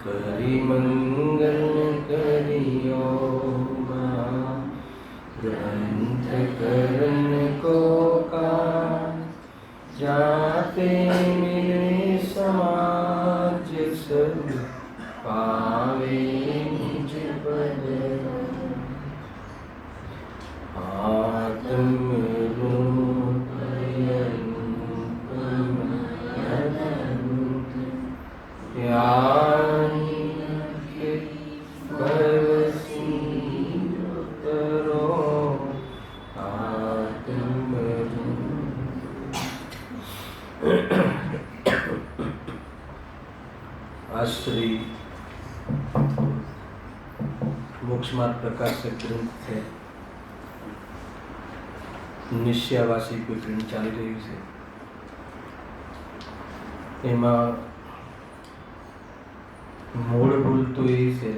કરી મંગલ કરિયો ગ્રંથ કરણ કો કા જાતે મિલે સમાજ સબ પાવે નિજ પદ આત્મ श्री मोक्ष मार्ग प्रकाशक ग्रंथ है निश्चयवासी कोई प्रिंट चाली रही है एमा मूल भूल तो ये है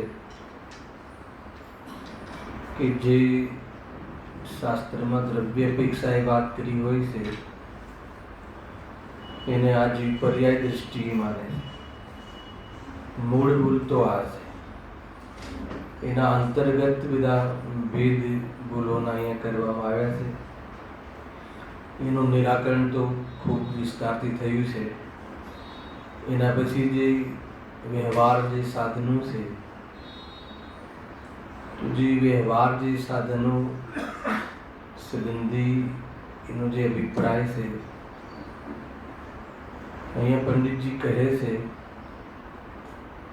कि जे शास्त्र में द्रव्य अपेक्षा बात करी हुई से એને आज पर्याय दृष्टि माने मूल भूल तो आज एना अंतर्गत विधा भेद भूलोना अहींया करवामां આવ્યા છે એનું નિરાકરણ તો ખૂબ વિસ્તારથી થયું છે એના પછી જે વ્યવહાર જે સાધનો છે તો જે વ્યવહાર જે સાધનો સંબંધી એનો જે અભિપ્રાય છે અહીંયા પંડિતજી કહે છે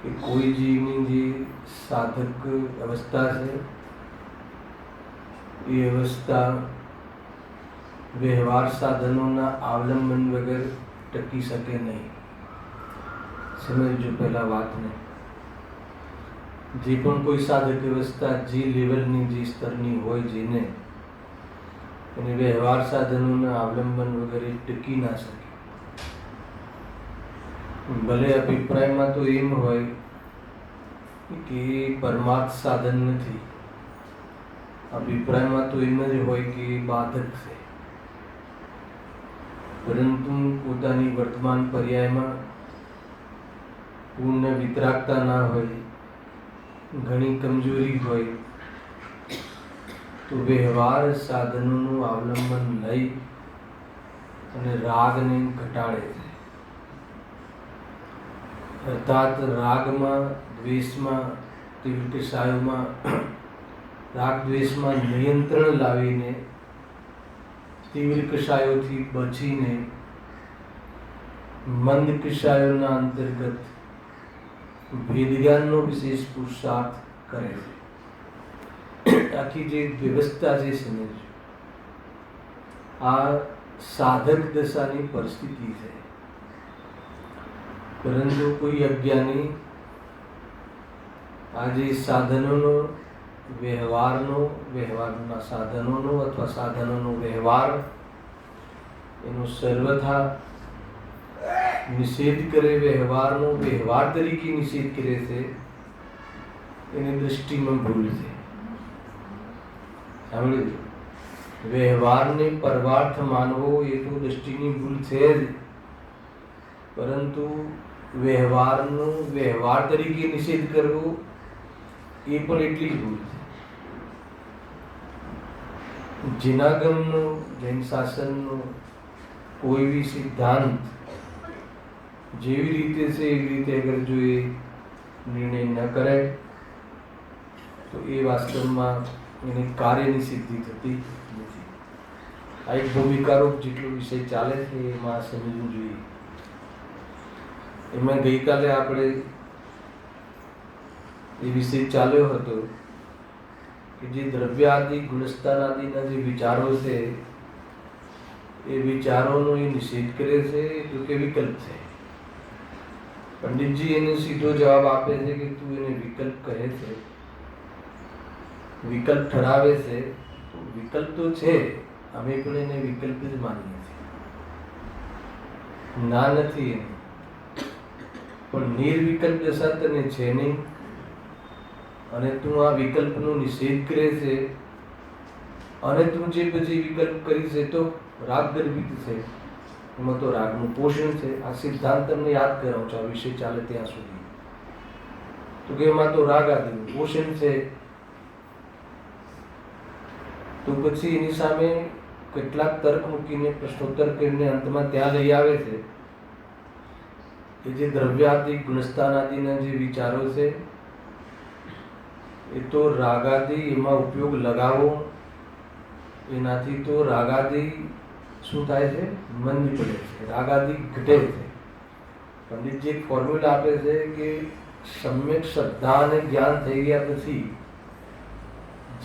कि कोई जीवनी जी साधक अवस्था से ये अवस्था व्यवहार साधनों ना अवलंबन वगैर टकी सके नहीं समझ जो पहला बात ने जी पण कोई साधक अवस्था जी लेवल नी जी स्तर नी होय जीने यानी व्यवहार साधनों ना अवलंबन वगैरह टकी ना सके भले अभिप्राय में तो एम होय कि परमार्थ साधन नहीं अभिप्राय में तो एम ज होय कि बाधक है परंतु पोतानी वर्तमान पर्याय में पूर्ण वितरागता ना होय घणी कमजोरी होय तो व्यवहार साधनों अवलंबन लई अने राग ने घटाड़े छे अर्थात राग में द्वेष में तीव्र कषायों में राग द्वेष में नियंत्रण लावीने तीव्र कषायों थी बचीने मंद कषायों ना अंतर्गत भेदज्ञान नो विशेष पुरुषार्थ करे आखी जे व्यवस्था जे समझ आ साधक दशानी परिस्थिति है परंतु कोई अज्ञानी आज साधनों व्यवहार साधनों अथवा साधनों व्यवहार एनो सर्वथा निषेध करे व्यवहार तरीके निषेध करे से एनी दृष्टि में भूल है व्यवहार ने परमार्थ मानवो ये तो दृष्टि नी भूल है परंतु व्यवहार तरीके निषेध करवो ये पण एटली ज भूल है जिनागमनो जैन शासननो कोई भी सिद्धांत जेवी रीते से एवी रीते अगर जो ये निर्णय न करे तो ये वास्तव में एनी कार्यनी सिद्धि थती नथी आ एक भूमिकारूप जेटलो विषय चाले छे एमां समजવું જોઈએ एमां गईकाले आपणे ये विषय चाल्यो हतो कि जे द्रव्यादि गुणस्थानादिना जे विचारो छे ए विचारोनो ये निषेध करे छे तो के विकल्प छे पंडित जी एने सीधो जवाब आपे छे कि तू एने विकल्प कहे छे विकल्प ठरावे छे तो विकल्प तो छे अमे पण एने विकल्प ज मानीए छीए ना नथी एने पण निर्विकल्प दशा तने छे नहीं अने तू आ विकल्पनो निषेध करे छे अने तू जे पछी विकल्प करी छे तो राग गर्भित छे एमां तो रागनुं पोषण छे आ सिद्धांत तमने याद करावुं छुं आ विषय चाले त्यां सुधी તો કે એમાં તો રાગ આદિનું પોષણ છે. તો પછી એની સામે કેટલાક તર્ક મૂકીને પ્રશ્નોત્તર કરીને અંતમાં ત્યાં લઈ આવે છે કે જે દ્રવ્યાદિ ગુણસ્થાન આદિના જે વિચારો છે એ તો રાગાદિ એમાં ઉપયોગ લગાવો એનાથી તો રાગાદિ શું થાય છે? મંદ પડે છે, રાગાદિ ઘટે છે. પંડિતજી એક ફોર્મ્યુલા આપે છે કે સમ્યક શ્રદ્ધા અને જ્ઞાન થઈ ગયા પછી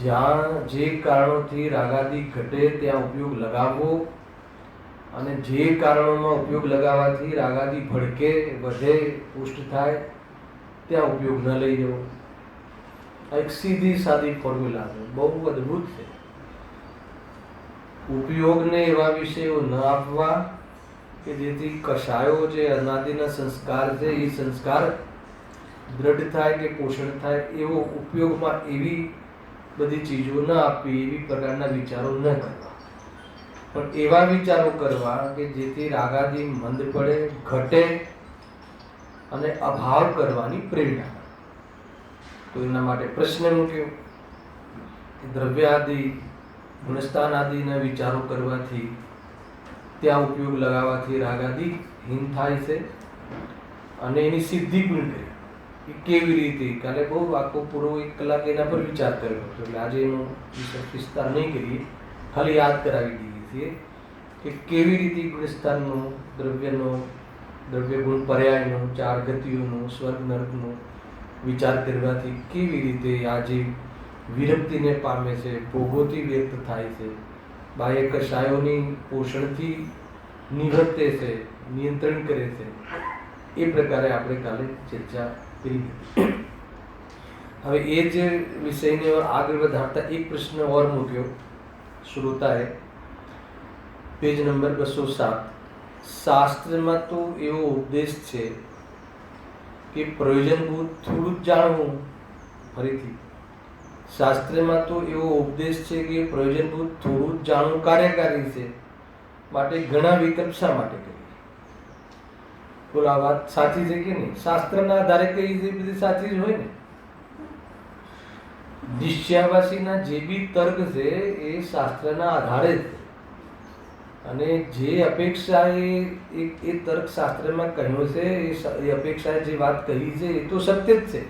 જ્યાં જે કારણોથી રાગાદિ ઘટે ત્યાં ઉપયોગ લગાવવો, અને જે કારણોમાં ઉપયોગ લગાવવાથી રાગાદિ ભડકે, વધે, પુષ્ટ થાય ત્યાં ઉપયોગ ન લઈ જવો. આ એક સીધી સાદી ફોર્મ્યુલા છે, બહુ અદભુત છે. ઉપયોગને એવા વિષયો ન આપવા કે જેથી કશાયો જે અનાદિના સંસ્કાર છે એ સંસ્કાર દ્રઢ થાય કે પોષણ થાય, એવો ઉપયોગમાં એવી બધી ચીજો ન આપવી, એવી પ્રકારના વિચારો ન કરવા. પણ એવા વિચારો કરવા કે જેથી રાગાદિ મંદ પડે, ઘટે અને અભાવ કરવાની પ્રેરણા. તો એના માટે પ્રશ્ન મૂક્યો કે દ્રવ્યાદિ ગુણસ્થાન આદિના વિચારો કરવાથી, ત્યાં ઉપયોગ લગાવવાથી રાગાદિ હીન થાય છે, અને એની સિદ્ધિ પણ કરી. એ કેવી રીતે? કાલે બહુ આખો પૂરો 1 કલાક એના પર વિચાર કર્યો હતો, એટલે આજે એનો વિસ્તાર નહીં કરીએ, ખાલી યાદ કરાવી દઈએ છીએ કે કેવી રીતે ગુણસ્થાનનો, દ્રવ્યનો, દ્રવ્ય ગુણ પર્યાયનો, 4 ગતિઓનો, સ્વર્ગ નર્કનો વિચાર કરવાથી કેવી રીતે આ જે વિરક્તિને પામે છે, ભોગોથી વ્યક્ત થાય છે, બાહ્ય કશાયોની પોષણથી નિવર્તે છે, નિયંત્રણ કરે છે, એ પ્રકારે આપણે કાલે ચર્ચા કરી હતી. હવે એ જ વિષયને આગળ વધારતા એક પ્રશ્ન ઓર મૂક્યો શ્રોતાએ, પેજ નંબર 207. શાસ્ત્રમાં તો એવો ઉપદેશ છે કે પ્રયોજનભૂત થોડું જ જાણવું. ફરીથી, શાસ્ત્રમાં તો એવો ઉપદેશ છે કે પ્રયોજનભૂત થોડું જ જાણવું કાર્યકારી છે, માટે ઘણા વિકલ્પ શા માટે કરીએ? બોલો, આ વાત સાચી છે કે નહીં? શાસ્ત્રના આધારે કઈ છે બધી સાચી જ હોય ને. નિશ્ચયાવાસીના જે બી તર્ક છે એ શાસ્ત્રના આધારે છે, અને જે અપેક્ષા એ તર્ક શાસ્ત્રમાં કહ્યો છે, એ અપેક્ષાએ જે વાત કહી છે એ તો સત્ય જ છે,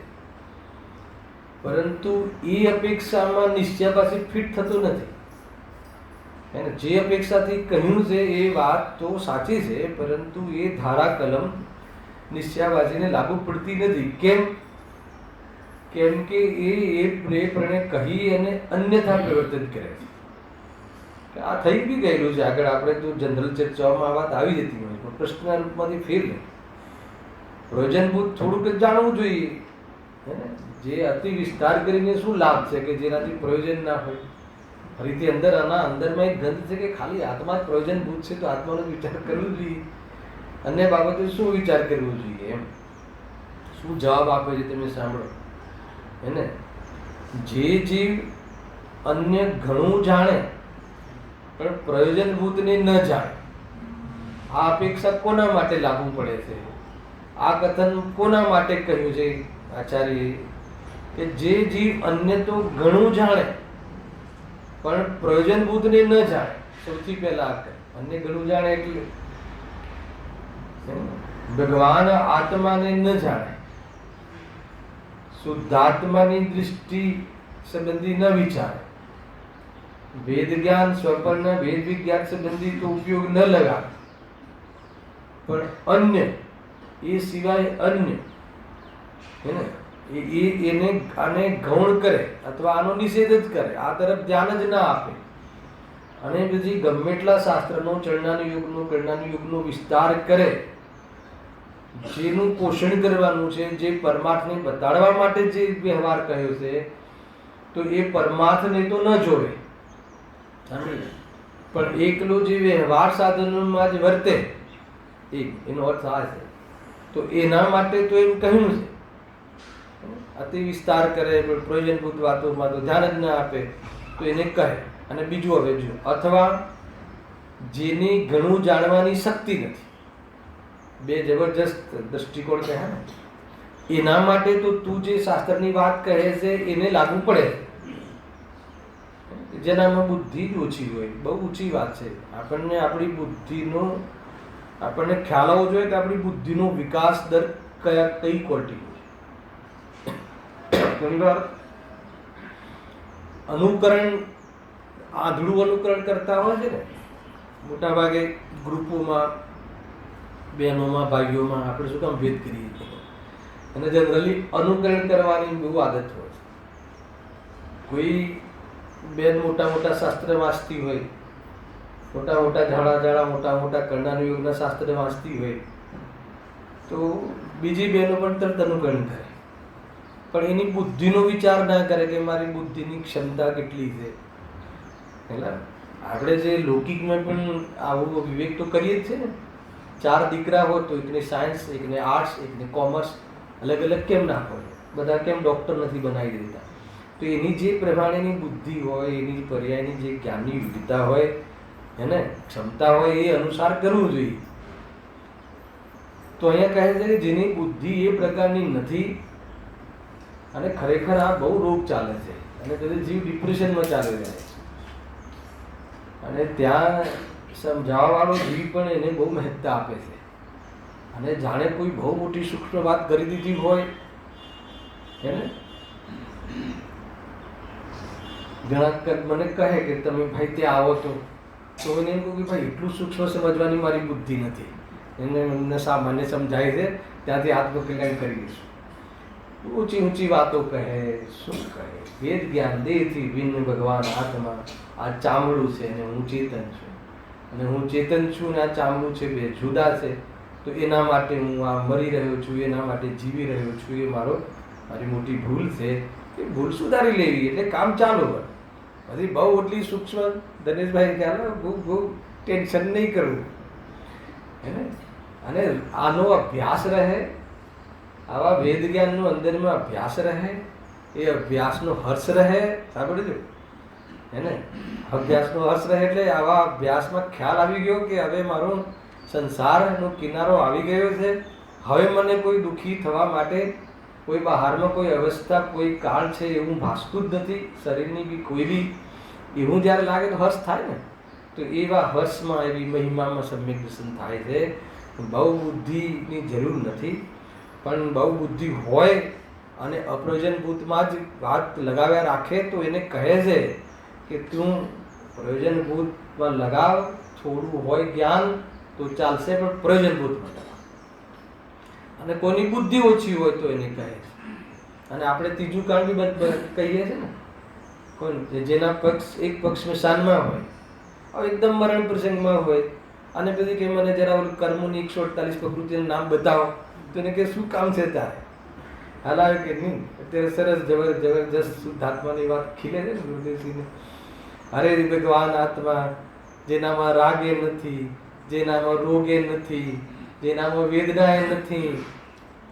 પરંતુ એ અપેક્ષામાં નિશ્ચયાવાસી ફિટ થતું નથી. એને જે અપેક્ષાથી કહ્યું છે એ વાત તો સાચી છે, પરંતુ એ ધારા કલમ નિશ્ચયાવાસીને લાગુ પડતી નથી. કેમ? કેમ કે એ પ્રણે કહી અને અન્યથા પ્રવર્તન કરે છે. આ થઈ બી ગયેલું છે. આગળ આપણે તો જનરલ ચર્ચાઓમાં વાત આવી જતી હોય, પણ પ્રશ્નના રૂપમાંથી ફેર નહીં. પ્રયોજનભૂત થોડુંક જ જાણવું જોઈએ. જે અતિ વિસ્તાર કરીને શું લાભ છે કે જેનાથી પ્રયોજન ના હોય? ફરીથી અંદરમાં એક ગંધ છે કે ખાલી આત્મા જ પ્રયોજનભૂત છે, તો આત્માનો વિચાર કરવો જોઈએ, અન્ય બાબતે શું વિચાર કરવો જોઈએ? એમ શું જવાબ આપે છે તમે સાંભળો. એને જે જીવ અન્ય ઘણું જાણે પણ પ્રયોજનભૂતને ન જાણે, આ અપેક્ષા કોના માટે લાગુ પડે છે? આ કથન કોના માટે કહ્યું છે આચાર્ય કે જે જીવ અન્ય તો ઘણું જાણે પણ પ્રયોજનભૂતને ન જાણે? સૌથી પહેલા અન્ય ઘણું જાણે એટલે ભગવાન આત્માને ન જાણે, શુદ્ધાત્માની દૃષ્ટિ સંબંધી ન વિચારે, વેદ જ્ઞાન સ્વપન વેદ વિજ્ઞાન સંબંધી તો ઉપયોગ ન લગાવે, પણ અન્ય એ સિવાય અન્ય એને આને ગૌણ કરે અથવા આનો નિષેધ જ કરે, આ તરફ ધ્યાન જ ના આપે, અને પછી ગમે એટલા શાસ્ત્રનો ચરણાની યુગનો વિસ્તાર કરે, જેનું પોષણ કરવાનું છે, જે પરમાર્થને બતાડવા માટે જે વ્યવહાર કહ્યો છે, તો એ પરમાર્થને તો ન જોવે, પણ એકલો જે વ્યવહાર સાધનોમાં જ વર્તે, એનો અર્થ આ છે. તો એના માટે તો એમ કહ્યું છે, અતિ વિસ્તાર કરે, પ્રયોજનભૂત વાતોમાં તો ધ્યાન જ ના આપે, તો એને કહે. અને બીજું હવે જો, અથવા જેની ઘણું જાણવાની શક્તિ નથી, બે જબરજસ્ત દ્રષ્ટિકોણ કહે ને. એના માટે તો તું જે શાસ્ત્રની વાત કહે છે એને લાગુ પડે. જેનામાં બુદ્ધિ જ ઓછી હોય, બહુ ઊંચી વાત છે. આપણને આપણી બુદ્ધિનો આપણને ખ્યાલ આવવો જોઈએ કે આપણી બુદ્ધિનો વિકાસ દર કઈ ક્વોલિટી હોય. ઘણી વાર અનુકરણ, આંધળું અનુકરણ કરતા હોય છે ને મોટા ભાગે ગ્રુપોમાં, બહેનોમાં, ભાઈઓમાં આપણે શું કામ ભેદ કરીએ છીએ, અને જનરલી અનુકરણ કરવાની બહુ આદત હોય છે. કોઈ બેન મોટા મોટા શાસ્ત્ર વાંચતી હોય, મોટા મોટા મોટા કર્ણાનું યોગના શાસ્ત્ર વાંચતી હોય, તો બીજી બહેનો પણ તરત અનુકરણ કરે, પણ એની બુદ્ધિનો વિચાર ના કરે કે મારી બુદ્ધિની ક્ષમતા કેટલી છે. એટલે આપણે જે લૌકિકમાં પણ આવો વિવેક તો કરીએ જ છે ને. 4 દીકરા હોય તો એકને સાયન્સ, એકને આર્ટ્સ, એકને કોમર્સ, અલગ અલગ કેમ ના હોય? બધા કેમ ડૉક્ટર નથી બનાવી દેતા? તો એની જે પ્રમાણેની બુદ્ધિ હોય, એની પર્યાયની જે જ્ઞાનની વિવિધતા હોય, એને ક્ષમતા હોય, એ અનુસાર કરવું જોઈએ. તો અહીંયા કહે છે કે જેની બુદ્ધિ એ પ્રકારની નથી, અને ખરેખર આ બહુ રોગ ચાલે છે, અને કદાચ જીવ ડિપ્રેશનમાં ચાલી જાય, અને ત્યાં સમજાવવાવાળો જીવ પણ એને બહુ મહત્તા આપે છે, અને જાણે કોઈ બહુ મોટી સૂક્ષ્મ વાત કરી દીધી હોય. એને ઘણા મને કહે કે તમે ભાઈ ત્યાં આવો તો એને એમ કહું કે ભાઈ એટલું સૂક્ષ્મ સમજવાની મારી બુદ્ધિ નથી, મને સામાન્ય સમજાય છે, ત્યાંથી આત્મકલ્યાણ કરી દઈશું. ઊંચી ઊંચી વાતો કહે, શું કહે? વેદ જ્ઞાન દેહથી ભિન્ન ભગવાન આત્મા. આ ચામડું છે અને હું ચેતન છું, અને હું ચેતન છું ને આ ચામડું છે, બે જુદા છે. તો એના માટે હું આ મરી રહ્યો છું, એના માટે જીવી રહ્યો છું. એ મારી મોટી ભૂલ છે. એ ભૂલ સુધારી લેવી એટલે કામ ચાલુ હોય. પછી બહુ એટલી સૂક્ષ્મ ધનેશભાઈ ખ્યાલ બહુ ટેન્શન નહીં કરવું, હે. અને આનો અભ્યાસ રહે, આવા વેદ જ્ઞાનનો અંદરમાં અભ્યાસ રહે, એ અભ્યાસનો હર્ષ રહે. સાંભળજો, હે ને? અભ્યાસનો હર્ષ રહે એટલે આવા અભ્યાસમાં ખ્યાલ આવી ગયો કે હવે મારો સંસારનો કિનારો આવી ગયો છે. હવે મને કોઈ દુઃખી થવા માટે કોઈ બહારમાં કોઈ અવસ્થા, કોઈ કાળ છે એવું ભાસતું જ નથી. શરીરની બી કોઈ બી એવું જ્યારે લાગે તો હર્ષ થાય ને. તો એવા હર્ષમાં, એવી મહિમામાં સમ્યક દર્શન થાય છે. બહુ બુદ્ધિની જરૂર નથી, પણ બહુ બુદ્ધિ હોય અને અપ્રયોજનભૂતમાં જ વાત લગાવ્યા રાખે તો એને કહે છે કે તું પ્રયોજનભૂતમાં લગાવ. થોડું હોય જ્ઞાન તો ચાલશે, પણ પ્રયોજનભૂતમાં લગાવ. અને કોઈની બુદ્ધિ ઓછી હોય તો એને કહે છે. અને આપણે ત્રીજું કારણ બી કહીએ છીએ ને, કોણ જેના પક્ષ એક પક્ષ સ્મશાનમાં હોય, હવે એકદમ મરણ પ્રસંગમાં હોય, અને પછી કે મને જરા કર્મોની 148 પ્રકૃતિનું નામ બતાવો, તો એને કે શું કામ છે તારે? હાલાવે કે નહીં. અત્યારે સરસ જબરજસ્ત શુદ્ધાત્માની વાત ખીલે છે ને ગુરુદેવજીને. હરે ભગવાન આત્મા, જેનામાં રાગે નથી, જેનામાં રોગે નથી, જેનામાં વેદનાએ નથી,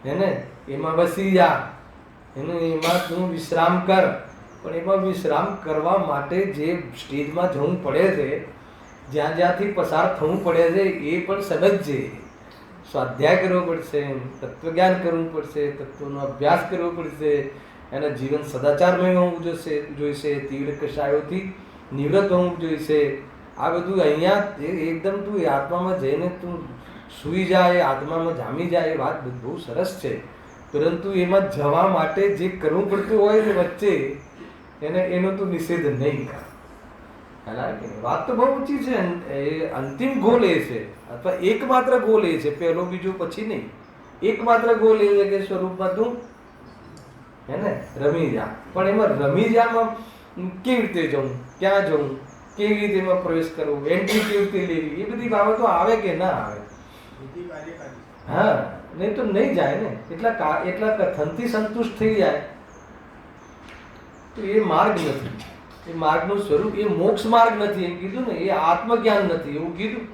હે, એમાં વસી જા, એમાં તું વિશ્રામ કર. પણ એમાં વિશ્રામ કરવા માટે જે સ્ટેજમાં જવું પડે છે, જ્યાંથી પસાર થવું પડે છે, એ પણ સમજજે. સ્વાધ્યાય કરવો પડશે, તત્વજ્ઞાન કરવું પડશે, તત્વનો અભ્યાસ કરવો પડશે, એના જીવન સદાચારમય હોવું જોઈશે, તીવ્ર કષાયોથી નિવૃત્ત હોવું જોઈશે. આ બધું અહીંયા એકદમ તું આત્મામાં જઈને તું સૂઈ જાય, આત્મામાં જામી જાય, એ વાત બહુ સરસ છે. પરંતુ એમાં જવા માટે જે કરવું પડતું હોય ને વચ્ચે, એનો તું નિષેધ નહીં કર. વાત તો બહુ ઊંચી છે. એ અંતિમ ગોલ એ છે, અથવા એકમાત્ર ગોલ એ છે, પહેલો બીજો પછી નહીં. એકમાત્ર ગોલ એ છે કે સ્વરૂપમાં તું, હે ને, રમી જા. પણ એમાં રમી જામાં કેવી રીતે જવું, ક્યાં જવું, કેવી રીતે એમાં પ્રવેશ કરવો, એન્ટ્રી કેવી રીતે લેવી, એ બધી બાબતો આવે કે ના આવે? હા, નહીં તો નહીં જાય ને. એટલા કથનથી સંતુષ્ટ થઈ જાય તો એ માર્ગ નથી. એ માર્ગનું સ્વરૂપ એ મોક્ષ માર્ગ નથી એમ કીધું ને, એ આત્મજ્ઞાન નથી એવું કીધું.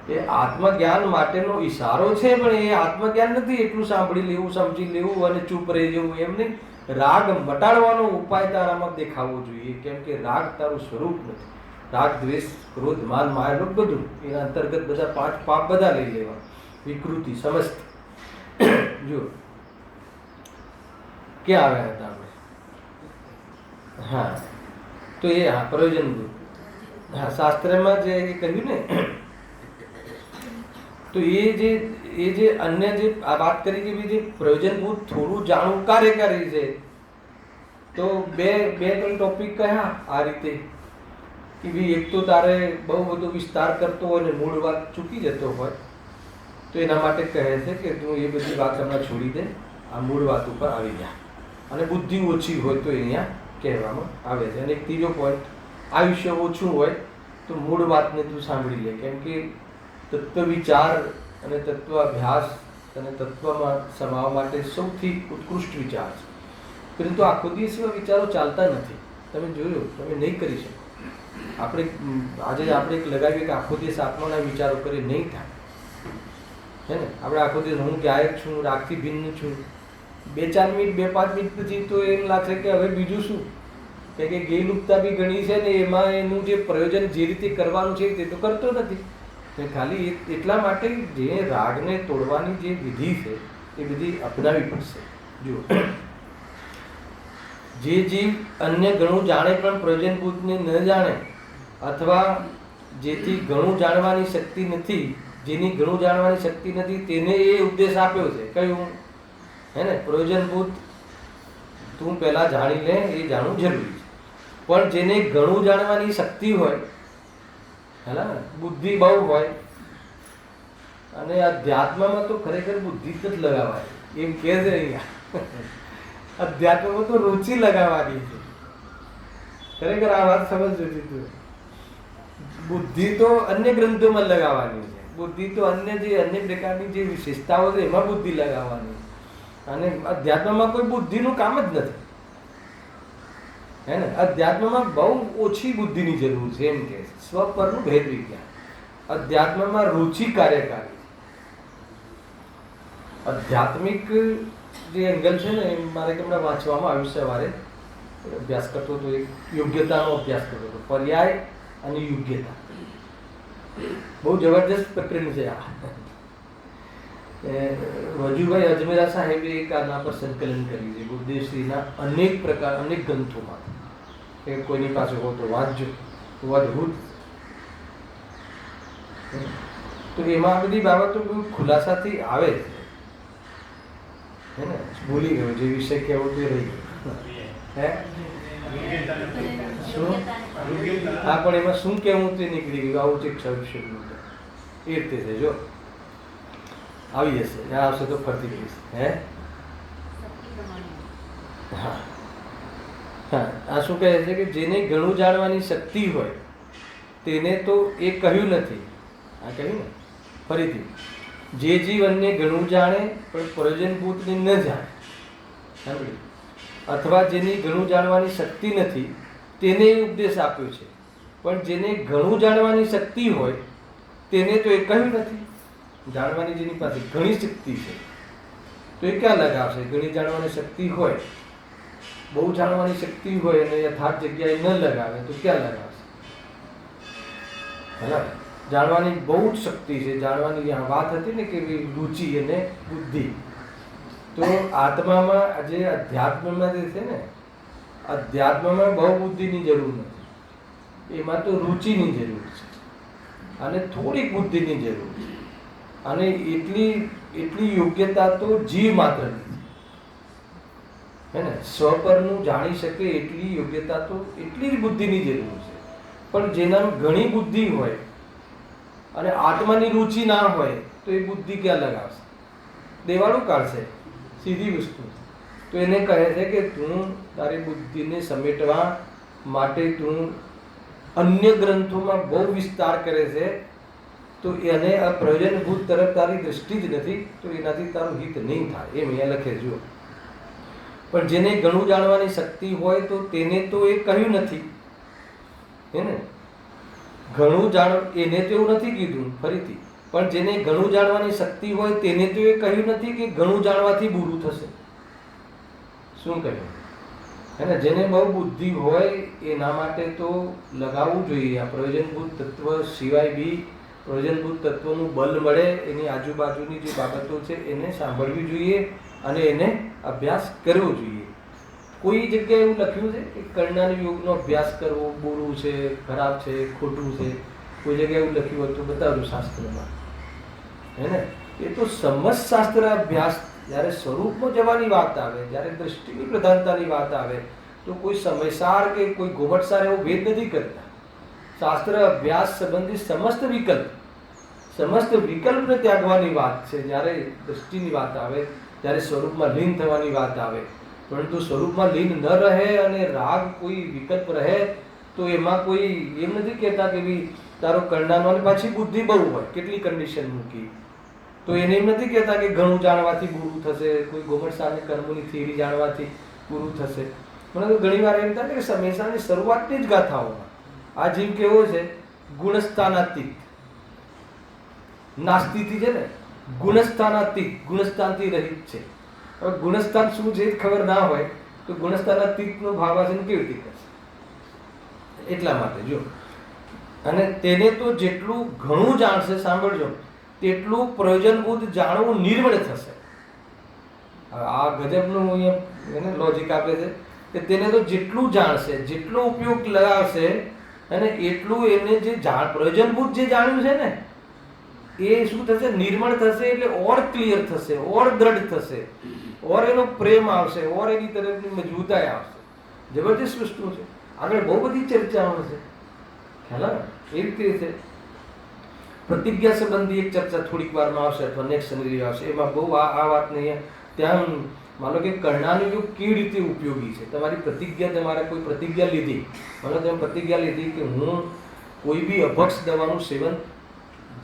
એ આત્મજ્ઞાન માટેનો ઈશારો છે, પણ એ આત્મજ્ઞાન નથી. એટલું સાંભળી લેવું, સમજી લેવું અને ચૂપ રહી જવું એમ નહીં. રાગ મટાડવાનો ઉપાય તારામાં દેખાવો જોઈએ, કેમ કે રાગ તારું સ્વરૂપ નથી. રાગ, દ્વેષ, ક્રોધ, માન, માયા, બધું એના અંતર્ગત બધા 5 પાપ બધા લઈ લેવા, વિકૃતિ સમસ્ત. જો ક્યાં આવ્યા હતા આપણે? હા, તો એ હા પ્રયોજનભૂત. હા, શાસ્ત્રમાં જે કહ્યું ને, તો એ જે અન્ય જે આ વાત કરી કે જે પ્રયોજનભૂત થોડું જાણવું કાર્યકારી છે, તો બે ત્રણ ટોપિક કયા આ રીતે કે ભાઈ એક તો તારે બહુ બધો વિસ્તાર કરતો હોય ને મૂળ વાત ચૂકી જતો હોય, તો એના માટે કહે છે કે તું એ બધી વાત હમણાં છોડી દે, આ મૂળ વાત ઉપર આવી જા. અને બુદ્ધિ ઓછી હોય તો અહીંયા કહેવામાં આવે છે. અને એક ત્રીજો પોઈન્ટ, આયુષ્ય ઓછું હોય તો મૂળ વાતને તું સાંભળી લે, કેમ કે તત્વ વિચાર અને તત્વ અભ્યાસ અને તત્વમાં સમાવવા માટે સૌથી ઉત્કૃષ્ટ વિચાર છે. પરંતુ આખો દિવસ એવા વિચારો ચાલતા નથી. તમે જોયું, તમે નહીં કરી શકો. આપણે આજે એક લગાવીએ કે આખો દિવસ આત્માના વિચારો કરી, નહીં થાય, હે ને? આપણે આખો દિવસ હું ગાયક છું, રાગથી ભિન્ન છું, 2-4 મિનિટ 2-5 મિનિટ પછી તો એમ લાગશે કે હવે બીજું શું, કે ગેલુપ્તા બી ઘણી છે ને એમાં એનું જે પ્રયોજન જે રીતે કરવાનું છે તે તો કરતો નથી. ખાલી એટલા માટે જે રાગને તોડવાની જે વિધિ છે એ વિધિ અપનાવી પડશે. જુઓ, જે જીવ અન્ય ઘણું જાણે પણ પ્રયોજનભૂતને ન જાણે, અથવા જેથી ઘણું જાણવાની શક્તિ નથી, જેની ઘણું જાણવાની શક્તિ નથી, તેને એ ઉપદેશ આપ્યો છે. કયું? હે ને? પ્રયોજનભૂત તું પહેલા જાણી લે, એ જાણવું જરૂરી છે. પણ જેને ઘણું જાણવાની શક્તિ હોય, હેલા બુદ્ધિ બહુ હોય, અને અધ્યાત્મમાં તો ખરેખર બુદ્ધિ જ લગાવાય એમ કહે છે અહીંયા. અધ્યાત્મમાં તો રુચિ લગાવવાની છે. ખરેખર આ વાત સમજજો. બુદ્ધિ તો અન્ય ગ્રંથોમાં લગાવવાની છે. બુદ્ધિ તો અન્ય પ્રકારની જે વિશેષતાઓ છે એમાં બુદ્ધિ લગાવવાની. અને અધ્યાત્મમાં કોઈ બુદ્ધિનું કામ જ નથી, હે ને? અધ્યાત્મમાં બહુ ઓછી બુદ્ધિની જરૂર છે એમ કે સ્વપરનું ભેદ વિજ્ઞાન. અધ્યાત્મમાં રુચિ કાર્યકારી. આધ્યાત્મિક જે એંગલ છે ને, મારે હમણાં વાંચવામાં આવ્યું, સવારે અભ્યાસ કરતો હતો, એક યોગ્યતાનો અભ્યાસ કરતો હતો, પર્યાય અને યોગ્યતા. બહુ જબરજસ્ત પ્રકરણ છે આ. વજુભાઈ અજમેરા સાહેબે એક આના પર સંકલન કર્યું છે ગુરુદેવશ્રીના અનેક ગ્રંથોમાં. એ કોઈની પાસે હો તો વાંચજો, અદભુત. તો એમાં આ બધી બાબતો બહુ ખુલાસાથી આવે છે, હે ને? ભૂલી ગયો જે વિષય કહેવો તે રહી ગયો. હે શું? હા, પણ એમાં શું કહેવું તે નીકળી ગયું. આવું છે શબ્દ એ રીતે છે. જો આવી જશે, ત્યાં આવશે તો ફરતી જઈશ. હે હા હા, આ શું કહે છે કે જેને ઘણું જાણવાની શક્તિ હોય તેને તો એ કહ્યું નથી. આ કહ્યું ને ફરીથી, જે જીવનને ઘણું જાણે પણ પ્રયોજનભૂતને ન જાણે, અથવા જેની ઘણું જાણવાની શક્તિ નથી તેને ઉપદેશ આપ્યો છે. પણ જેને ઘણું જાણવાની શક્તિ હોય તેને તો એ કહ્યું નથી. જાણવાની જેની પાસે ઘણી શક્તિ છે તો એ ક્યાં લગાવશે? ઘણી જાણવાની શક્તિ હોય, બહુ જાણવાની શક્તિ હોય અને યથાર્થ જગ્યાએ ન લગાવે તો ક્યાં લગાવશે? બરાબર. જાણવાની બહુ જ શક્તિ છે. જાણવાની આ વાત હતી ને કે રુચિ અને બુદ્ધિ. તો આત્મામાં જે અધ્યાત્મમાં જે છે ને, અધ્યાત્મમાં બહુ બુદ્ધિની જરૂર નથી, એમાં તો રુચિની જરૂર છે અને થોડીક બુદ્ધિની જરૂર છે. અને એટલી યોગ્યતા તો જીવ માત્ર નથી, હે ને? સ્વપરનું જાણી શકે એટલી યોગ્યતા તો એટલી જ બુદ્ધિની જરૂર છે. પણ જેના ઘણી બુદ્ધિ હોય અને આત્માની રુચિ ના હોય તો એ બુદ્ધિ ક્યાં લગાવશે? દેવાળું કાઢશે, સીધી વસ્તુ. તો એને કહે છે કે તું તારી બુદ્ધિને સમેટવા માટે તું અન્ય ગ્રંથોમાં બહુ વિસ્તાર કરે છે, તો એને આ પ્રયોજનભૂત તરફ તારી દૃષ્ટિ જ નથી, તો એનાથી તારું હિત નહીં થાય. એમ અહીંયા લખે જુઓ. પણ જેને ઘણું જાણવાની શક્તિ હોય તો તેને તો એ કહ્યું નથી, હે ને? ઘણું એને તો એવું નથી કીધું ફરીથી. પણ જેને ઘણું જાણવાની શક્તિ હોય તેને તો એ કહ્યું નથી કે ઘણું જાણવાથી બુરું થશે. શું કહ્યું? હે ને? જેને બહુ બુદ્ધિ હોય એના માટે તો લગાવવું જોઈએ. આ પ્રયોજનભૂત તત્વ સિવાય બી પ્રયોજનભૂત તત્વનું બલ મળે, એની આજુબાજુની જે બાબતો છે એને સાંભળવી જોઈએ અને એને અભ્યાસ કરવો જોઈએ. કોઈ જગ્યાએ એવું લખ્યું છે કે કર્ણાની યોગનો અભ્યાસ કરવો બુરું છે, ખરાબ છે, ખોટું છે? કોઈ જગ્યાએ એવું લખ્યું હોય તો બતાવ્યું શાસ્ત્રમાં, હે ને? એ તો સમસ્ત શાસ્ત્ર અભ્યાસ, જ્યારે સ્વરૂપમાં જવાની વાત આવે, જ્યારે દ્રષ્ટિની પ્રધાનતાની વાત આવે તો કોઈ સમયસાર કે કોઈ ગોમટસાર એવો ભેદ નથી કરતા. શાસ્ત્ર અભ્યાસ સંબંધી સમસ્ત વિકલ્પને ત્યાગવાની વાત છે જ્યારે દ્રષ્ટિની વાત આવે, જ્યારે સ્વરૂપમાં લીન થવાની વાત આવે. પરંતુ સ્વરૂપમાં લીન ન રહે અને રાગ કોઈ વિકલ્પ રહે તો એમાં કોઈ એમ નથી કહેતા કે ભાઈ તારો કર્ણાનો, અને પાછી બુદ્ધિ બહુ હોય, કેટલી કન્ડિશન મૂકી તો એને એમ નથી કહેતા કે ઘણું જાણવાથી ગુરુ થશે, કોઈ ગોમટસારની કર્મોની થિયરી જાણવાથી ગુરુ થશે. મને તો ઘણી વાર એમ થાય કે હંમેશાની શરૂઆતની જ ગાથાઓમાં આ જીવ કેવો છે, ગુણસ્થાનાતીત, નાસ્તિથી છે ને, ગુણસ્થાનાતીત, ગુણસ્થાનથી રહિત છે. હવે ગુણસ્થાન શું છે ખબર ના હોય તો ગુણસ્થાનાતીતનો ભાવાચન કેવી રીતે કરશે? એટલા માટે જો, અને તેને તો જેટલું ઘણું જાણશે, સાંભળજો, તેટલું પ્રયોજનભૂત જાણવું નિર્મળ થશે. આ ગજબનું અહીંયા લોજિક આપે છે કે તેને તો જેટલું જાણશે, જેટલો ઉપયોગ લગાવશે અને એટલું એને જે પ્રયોજનભૂત જે જાણ્યું છે ને એ શું થશે? નિર્મળ થશે. એટલે ઓર ક્લિયર થશે, ઓર દ્રઢ થશે, ઓર એનો પ્રેમ આવશે, ઓર એની તરફની મજબૂતાઈ આવશે. જબરજસ્ત વસ્તુ છે. આગળ બહુ બધી ચર્ચાઓ છે, ખ્યાલ આવે? એ રીતે છે. પ્રતિજ્ઞા સંબંધી એક ચર્ચા થોડીક વારમાં આવશે અથવા નેક્સ્ટ શનિ આવશે. એમાં બહુ આ વાત નહીં. ત્યાં માનો કે કર્ણાનો યોગ કેવી રીતે ઉપયોગી છે. તમારી પ્રતિજ્ઞા, તમારે કોઈ પ્રતિજ્ઞા લીધી, માનો તમે પ્રતિજ્ઞા લીધી કે હું કોઈ બી અભક્ષ દવાનું સેવન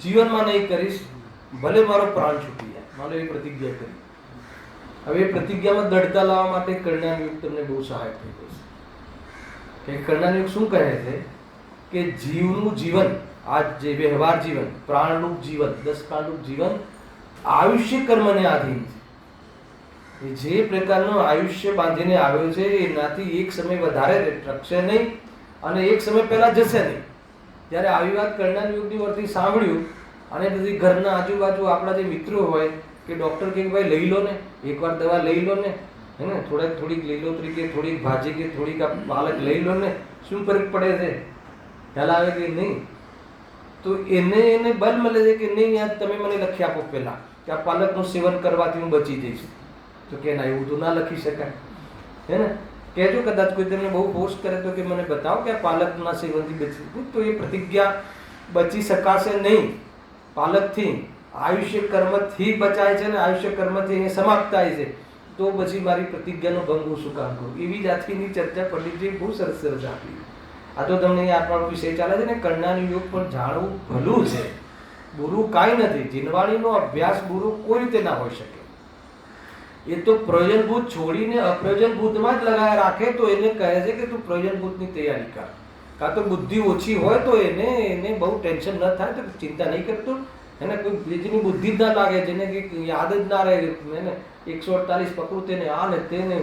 જીવનમાં નહીં કરીશ, ભલે મારો પ્રાણ છૂટી જાય, માનો એ પ્રતિજ્ઞા કરી. હવે એ પ્રતિજ્ઞામાં દૃઢતા લાવવા માટે કર્ણાનો યોગ તમને બહુ સહાયક થઈ જશે. કે કર્ણાનો યોગ શું કહે છે કે જીવનું જીવન, આ જે વ્યવહાર જીવન, પ્રાણરૂપ જીવન, 10 પ્રાણરૂપ જીવન આયુષ્ય કર્મને આધીન છે. જે પ્રકારનું આયુષ્ય બાંધીને આવ્યો છે એનાથી એક સમય વધારે ટકશે નહીં અને એક સમય પહેલા જશે નહીં. જ્યારે આવી વાત કર્ણાનો યોગની વર્તી સાંભળ્યું અને પછી ઘરના આજુબાજુ આપણા જે મિત્રો હોય કે ડૉક્ટર કે ભાઈ લઈ લો ને, એકવાર દવા લઈ લો ને, હે ને, થોડીક લીલોતરી કે થોડીક ભાજી કે થોડીક પાલક લઈ લો ને, શું ફરક પડે છે? ખ્યાલ આવે કે નહીં? તો એને બલ મળે છે કે નહીં, યાર તમે મને લખી આપો પહેલા કે આ પાલકનું સેવન કરવાથી હું બચી જઈશ. તો કે ના, એવું તો ના લખી શકાય, હે ને? કહેજો, કદાચ કોઈ તમને બહુ ફોર્સ કરે તો કે મને બતાવો કે આ પાલકના સેવનથી બચી, તો એ પ્રતિજ્ઞા બચી શકાશે નહીં. પાલકથી આયુષ્ય કર્મથી બચાય છે ને આયુષ્ય કર્મથી એ સમાપ્ત થાય છે, તો પછી મારી પ્રતિજ્ઞાનો ભંગ હું શું કામ કરું? એવી જાતિની ચર્ચા પંડિતજી બહુ સરસ સરસ આપી. આ તો તમને આપણો વિષય ચાલે છે ને, કર્ણાનો યોગ પણ જાણવું ભલું છે, બુરું કાંઈ નથી. જીનવાણીનો અભ્યાસ બુરું કોઈ રીતે ના હોઈ શકે. એ તો પ્રયોજનભૂત છોડીને અપ્રયોજનભૂતમાં જ લગાયા રાખે તો એને કહે છે કે તું પ્રયોજનભૂતની તૈયારી કર. કાં તો બુદ્ધિ ઓછી હોય તો એને બહુ ટેન્શન ન થાય તો ચિંતા નહીં કરતો, એને કોઈ બીજીની બુદ્ધિ જ ના લાગે, જેને કંઈક યાદ જ ના રહે, એને 148 પ્રકૃતિને આ ને તેને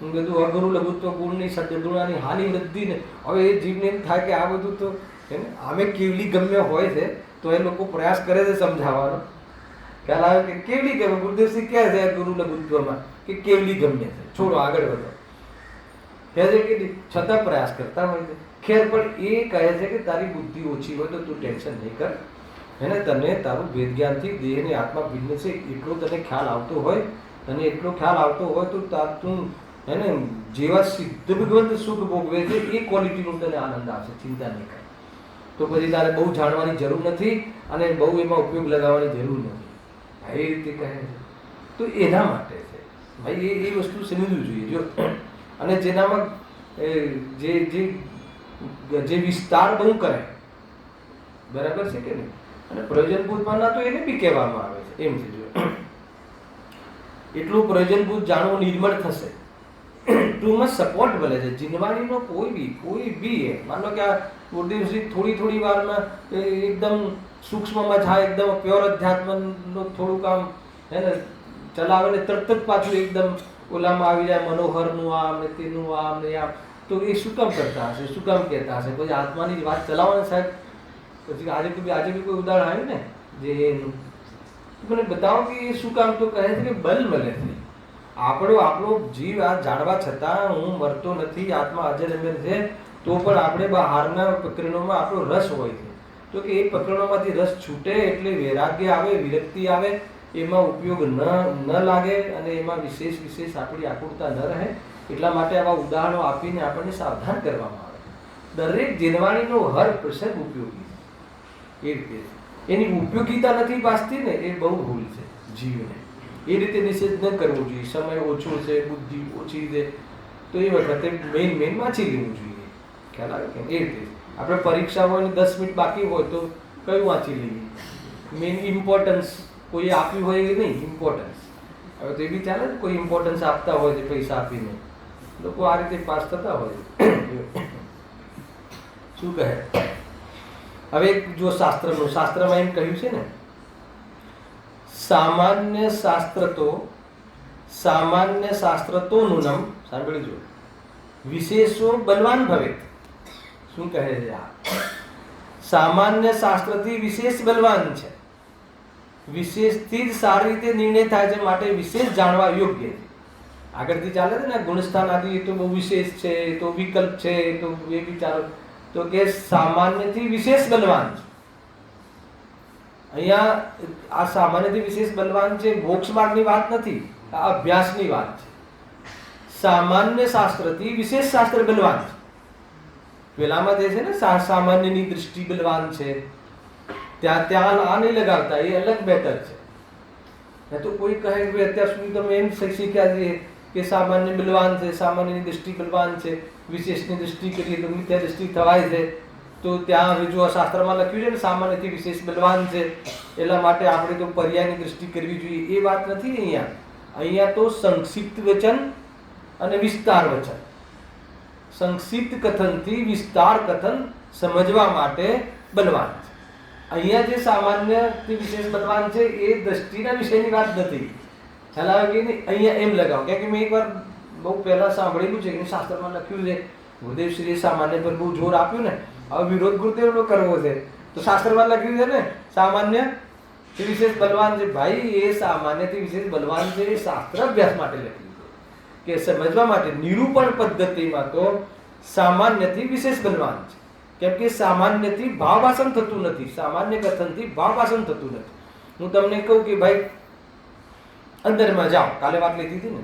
બધું અઘરું લઘુત્વ ગુણની સદગુણાની હાનિ વૃદ્ધિ ને. હવે એ જીવને એમ થાય કે આ બધું તો એને આમે કેવલી ગમ્ય હોય છે તો એ લોકો પ્રયાસ કરે છે સમજાવવાનો. ખ્યાલ આવે કે કેવલી ગમે? ગુરુદેવસિંહ કહે છે ગુરુ લઘુત્વમાં કે કેવલી ગમ્ય છે, છોડો આગળ વધો, કહે છે કે છતાં પ્રયાસ કરતા હોય છે. ખેર, પણ એ કહે છે કે તારી બુદ્ધિ ઓછી હોય તો તું ટેન્શન નહીં કર, એને તને તારું વેદ જ્ઞાનથી દેહને આત્મા ભિન્ન છે એટલો તને ખ્યાલ આવતો હોય, તને એટલો ખ્યાલ આવતો હોય તો તું એને જેવા સિદ્ધ ભગવંત સુખ ભોગવે છે એ ક્વોલિટીનો તને આનંદ આવશે, ચિંતા નહીં કર. તો પછી તારે બહુ જાણવાની જરૂર નથી અને બહુ એમાં ઉપયોગ લગાવવાની જરૂર નથી. એ રીતે કહે છે. તો એના માટે છે ભાઈ, એ વસ્તુ સમજવું જોઈએ. જો અને જેનામાં જે વિસ્તાર બહુ કરે, બરાબર છે કે નહીં? અને પ્રયોજનભૂતમાં ના તો એને બી કહેવામાં આવે છે એમ છે. જો એટલું પ્રયોજનભૂત જાણવું નિર્મળ થશે, ટૂંકમાં સપોર્ટ મળે છે. જીનવાણીનો કોઈ બી માનો કે આ ગુરુદેવસિંહ થોડી વારમાં એકદમ સૂક્ષ્મમાં જાય, એકદમ પ્યોર અધ્યાત્મનો થોડુંક આમ હે ને ચલાવે ને તરત જ પાછું એકદમ ઓલામાં આવી જાય, મનોહરનું આમ ને તેનું આમ ને આમ. તો એ શું કામ કરતા હશે, શું કામ કહેતા હશે? પછી આત્માની વાત ચલાવવાની સાહેબ, પછી આજે બી કોઈ ઉદાહરણ આવ્યું ને જે એનું, મને બતાવો કે એ શું કામ? તો કહે છે કે બલ મળે છે. આપણો જીવ આ જાણવા છતાં હું મરતો નથી, આત્મા હાજર અમર છે, તો પણ આપણે બહારના પ્રકરણોમાં આપણો રસ હોય છે. તો કે એ પ્રકરણોમાંથી રસ છૂટે એટલે વૈરાગ્ય આવે, વિરક્તિ આવે, એમાં ઉપયોગ ન લાગે અને એમાં વિશેષ આપણી આકુરતા ન રહે. એટલા માટે આવા ઉદાહરણો આપીને આપણને સાવધાન કરવામાં આવે. દરેક જીનવાણીનો હર પ્રસંગ ઉપયોગી છે. એ રીતે એની ઉપયોગિતા નથી વાંચતી ને, એ બહુ ભૂલ છે જીવને. એ રીતે નિષેધ ન કરવો જોઈએ. સમય ઓછો છે, બુદ્ધિ ઓછી છે, તો એ વખતે મેઇન વાંચી લેવું જોઈએ. ખ્યાલ આવે કે? એ રીતે આપણે પરીક્ષા હોય ને 10 મિનિટ બાકી હોય તો કયું વાંચી લઈએ? મેઇન ઇમ્પોર્ટન્સ કોઈ આપ્યું હોય કે નહીં, ઇમ્પોર્ટન્સ. હવે તો એ બી ચાલે ને, કોઈ ઇમ્પોર્ટન્સ આપતા હોય છે પૈસા આપીને, લોકો આ રીતે પાસ થતા હોય. શું કહે? હવે જો શાસ્ત્રમાં એમ કહ્યું છે ને, સામાન્ય શાસ્ત્ર તો નૂનમ, સાંભળી જો, વિશેષો બલવાન ભવે. શું કહે છે આ? સામાન્ય શાસ્ત્રથી વિશેષ બલવાન છે, વિશેષથી જ સારી રીતે નિર્ણય થાય છે, માટે વિશેષ જાણવા યોગ્ય છે. આગળથી ચાલે છે ને, ગુણસ્થાન આદિ એ તો બહુ વિશેષ છે, એ તો વિકલ્પ છે, એ તો એ વિચારો, તો કે સામાન્યથી વિશેષ બલવાન છે. અહીંયા આ સામાન્યથી વિશેષ બલવાન છે, મોક્ષ માર્ગની વાત નથી, આ અભ્યાસની વાત છે. સામાન્ય શાસ્ત્રથી વિશેષ શાસ્ત્ર બલવાન છે. પેલામાં જે છે ને, સામાન્યની દૃષ્ટિ બલવાન છે, ત્યાં આ નહીં લગાવતા, એ અલગ બેટર છે. તો કોઈ કહે કે અત્યાર સુધી તમે એમ શીખ્યા છે કે સામાન્ય બલવાન છે, સામાન્યની દૃષ્ટિ બલવાન છે, વિશેષની દૃષ્ટિ કરીએ તો મિથ્યા દૃષ્ટિ થવાય છે. તો ત્યાં હવે જો શાસ્ત્રમાં લખ્યું છે ને સામાન્યથી વિશેષ બલવાન છે, એટલા માટે આપણે તો પર્યાયની દૃષ્ટિ કરવી જોઈએ, એ વાત નથી. અહીંયા તો સંક્ષિપ્ત વચન અને વિસ્તાર વચન, સંક્ષિપ્ત કથનથી વિસ્તાર કથન સમજવા માટે બલવાન છે. અહીંયા જે સામાન્યથી વિશેષ બલવાન છે એ દ્રષ્ટિના વિષયની વાત નથી. ખ્યાલ આવે કે નહીં? અહીંયા એમ લગાવો, કેમ કે મેં એકવાર બહુ પહેલા સાંભળેલું છે કે શાસ્ત્રમાં લખ્યું છે, ગુરુદેવશ્રીએ સામાન્ય પર બહુ જોર આપ્યું ને, હવે વિરોધ ગુરુદેવનો કરવો છે તો શાસ્ત્રમાં લખ્યું છે ને સામાન્ય થી વિશેષ બલવાન છે. ભાઈ એ સામાન્યથી વિશેષ બલવાન છે એ શાસ્ત્ર અભ્યાસ માટે લખ્યું છે, કે સમજવા માટે. નિરૂપણ પદ્ધતિમાં તો સામાન્યથી વિશેષ બલવાન છે, કેમ કે સામાન્યથી ભાવભાષણ થતું નથી, સામાન્ય કથનથી ભાવભાષણ થતું નથી. હું તમને કહું કે ભાઈ અંદરમાં જાઓ, કાલે વાત લીધી હતી ને,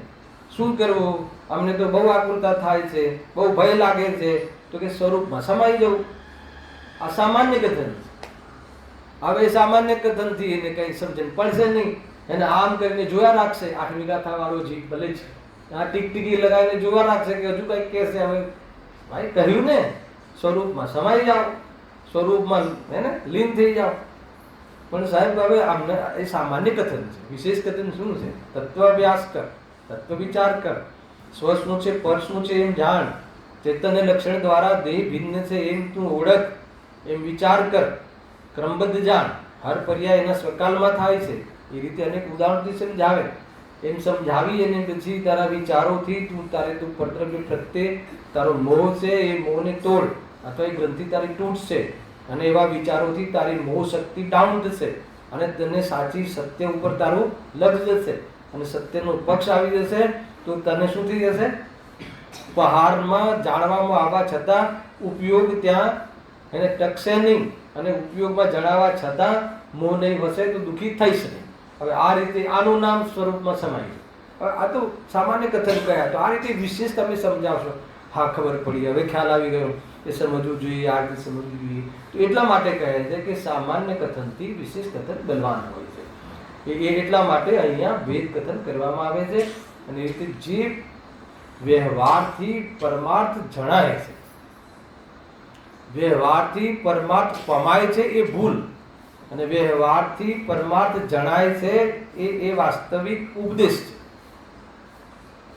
શું કરવું? અમને તો બહુ આકુરતા થાય છે, બહુ ભય લાગે છે, તો કે સ્વરૂપમાં સમાઈ જવું. આ સામાન્ય કથન છે. હવે સામાન્ય કથનથી એને કઈ સમજણ પડશે નહીં, એને આમ કરીને જોયા રાખશે. 8 વીઘા વાળો જીવ ભલે છે, આ ટીકટીકી લગાવીને જોવા રાખશે કે હજુ કઈ કહેશે. હવે ભાઈ કહ્યું ને, સ્વરૂપમાં સમાઈ જાઓ, સ્વરૂપમાં હે ને લીન થઈ જાઓ. પણ સાહેબ હવે આમને એ સામાન્ય કથન છે. વિશેષ કથન શું છે? તત્વ અભ્યાસ કર, તત્વ વિચાર કર, સ્વ શું છે, પર શું છે એમ જાણ, ચેતન લક્ષણ દ્વારા દેહ ભિન્ન છે એમ તું ઓળખ, એમ વિચાર કર, ક્રમબદ્ધ જાણ, હર પર્યાય એના સ્વકાલમાં થાય છે, એ રીતે અનેક ઉદાહરણથી સમજાવે. એમ સમજાવી અને પછી તારા વિચારોથી તું કર્તવ્ય પ્રત્યે તારો મોહ છે એ મોહને તોડ, અથવા એ ગ્રંથિ તારી તૂટશે, અને એવા વિચારોથી તારી મોહ શક્તિ ડાઉન થશે, અને તને સાચી સત્ય ઉપર તારું લક્ષ જશે, અને સત્યનો પક્ષ આવી જશે. તો તને શું થઈ જશે? પહાડમાં જાણવામાં આવવા છતાં ઉપયોગ ત્યાં એને ટકશે નહીં, અને ઉપયોગમાં જણાવવા છતાં મોહ નહીં વસે તો દુઃખી થઈ શકે. હવે આ રીતે આનું નામ સ્વરૂપમાં સમાય. હવે આ તો સામાન્ય કથન કયા, તો આ રીતે વિશેષ તમે સમજાવશો, હા ખબર પડી, હવે ખ્યાલ આવી ગયો, એ સમજવું જોઈએ, આ રીતે સમજવું જોઈએ. તો એટલા માટે કહે છે કે સામાન્ય કથનથી વિશેષ કથન બલવાન હોય છે. એ એટલા માટે અહીંયા ભેદ કથન કરવામાં આવે છે. અને એ રીતે જે વ્યવહારથી પરમાર્થ જણાય છે, વ્યવહારથી પરમાર્થ પમાય છે એ ભૂલ, અને વ્યવહારથી પરમાર્થ જણાય છે એ વાસ્તવિક ઉપદેશ છે.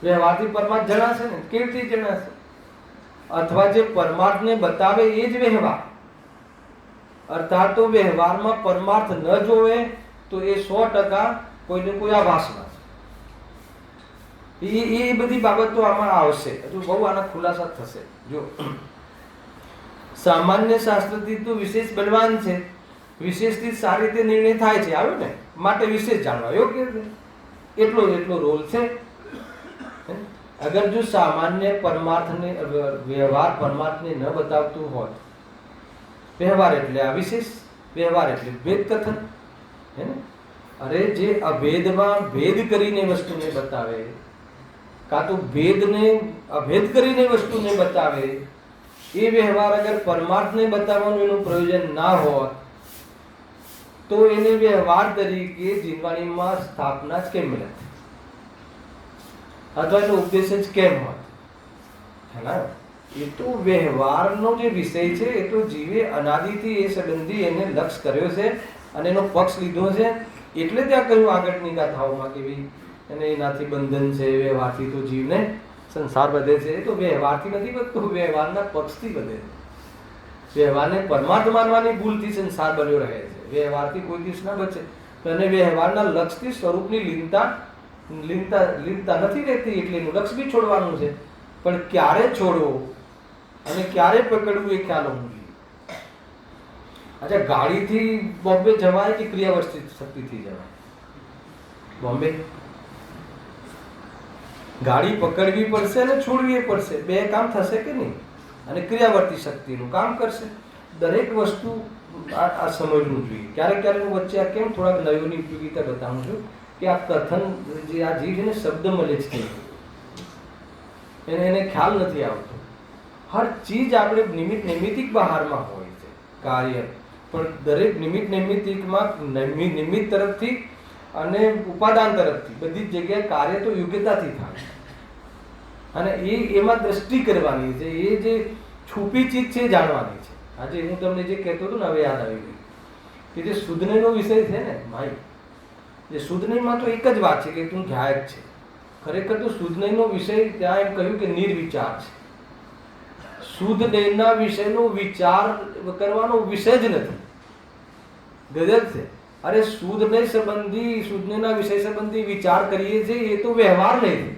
વ્યવહારથી પરમાર્થ જણાશે ને, કેવી રીતે જણાશે? અથવા જે પરમાર્થને બતાવે એ જ વ્યવહાર, અર્થાત તો વ્યવહારમાં પરમાર્થ ન જોવે તો એ 100% કોઈને કોઈ આભાસમાં છે. એ બધી બાબતો આમાં આવશે, હજુ બહુ આના ખુલાસા થશે. જો સામાન્ય શાસ્ત્રથી તો વિશેષ બલવાન છે, વિશેષથી સારી રીતે નિર્ણય થાય છે, આવ્યો ને, માટે વિશેષ જાણવા યોગ્ય છે, એટલો રોલ છે. અગર જો સામાન્ય પરમાર્થને વ્યવહાર પરમાર્થને ન બતાવતું હોય, વ્યવહાર એટલે આ વિશેષ, વ્યવહાર એટલે ભેદ કથન, હે ને. અરે જે અભેદમાં ભેદ કરીને વસ્તુને બતાવે, કાં તો ભેદને અભેદ કરીને વસ્તુને બતાવે, એ વ્યવહાર અગર પરમાર્થને બતાવવાનું એનું પ્રયોજન ના હોત તો એને વ્યવહાર તરીકે જીવવાણીમાં સ્થાપના જ કેમ મળે, અથવા એનો ઉદ્દેશ જ કેમ હોત? હેના, એ તો વ્યવહારનો જે વિષય છે એ તો જીવે અનાદિથી એ સંબંધી એને લક્ષ કર્યો છે અને એનો પક્ષ લીધો છે, એટલે ત્યાં કહ્યું આગળની ગાથાઓમાં કે ભાઈ એને એનાથી બંધન છે, વ્યવહારથી તો જીવને સંસાર વધે છે. એ તો વ્યવહારથી નથી વધતું, વ્યવહારના પક્ષથી વધે છે. વ્યવહારને પરમાર્થ માનવાની ભૂલથી સંસાર બન્યો રહે છે, વ્યવહારથી કોઈ દિવસ ના બચે. અને વ્યવહારના લક્ષથી સ્વરૂપની લીનતા નથી રહેતી, એટલે એનું લક્ષ બી છોડવાનું છે. પણ ક્યારે છોડવો અને ક્યારે પકડવું એ ખ્યાલ હોવું જોઈએ. અચ્છા, ગાડીથી બોમ્બે જવાય કે ક્રિયાવર્તી શક્તિથી જવાય? બોમ્બે ગાડી પકડવી પડશે અને છોડવી પડશે, બે કામ થશે કે નહીં? અને ક્રિયાવર્તી શક્તિનું કામ કરશે. દરેક વસ્તુ આ સમજવું જોઈએ. ક્યારેક હું વચ્ચે આ કેમ થોડાક નયોની ઉપયોગીતા બતાવું છું કે આ કથન જે આ જીવ છે ને શબ્દ મળે છે, એને ખ્યાલ નથી આવતો. હર ચીજ આપણે નિમિત્તિક બહારમાં હોય છે કાર્ય, પણ દરેક નિમિત્તિકમાં નિમિત્ત તરફથી અને ઉપાદાન તરફથી બધી જ જગ્યાએ કાર્ય તો યોગ્યતાથી થાય. અને એમાં દ્રષ્ટિ કરવાની છે, એ જે છુપી ચીજ છે જાણવાની છે. આજે હું તમને જે કહેતો હતો ને, હવે યાદ આવી ગયું કે જે શુદ્ધનયનો વિષય છે ને ભાઈ, જે શુદ્ધનયમાં તો એક જ વાત છે કે તું ગાયક છે. ખરેખર તો શુદ્ધનયનો વિષય ત્યાં એમ કહ્યું કે નિર્વિચાર છે. શુદ્ધનયના વિષયનો વિચાર કરવાનો વિષય જ નથી. ગજબ છે. અરે શુદ્ધનય સંબંધી, શુદ્ધનયના વિષય સંબંધી વિચાર કરીએ છીએ એ તો વ્યવહાર નહીં છે,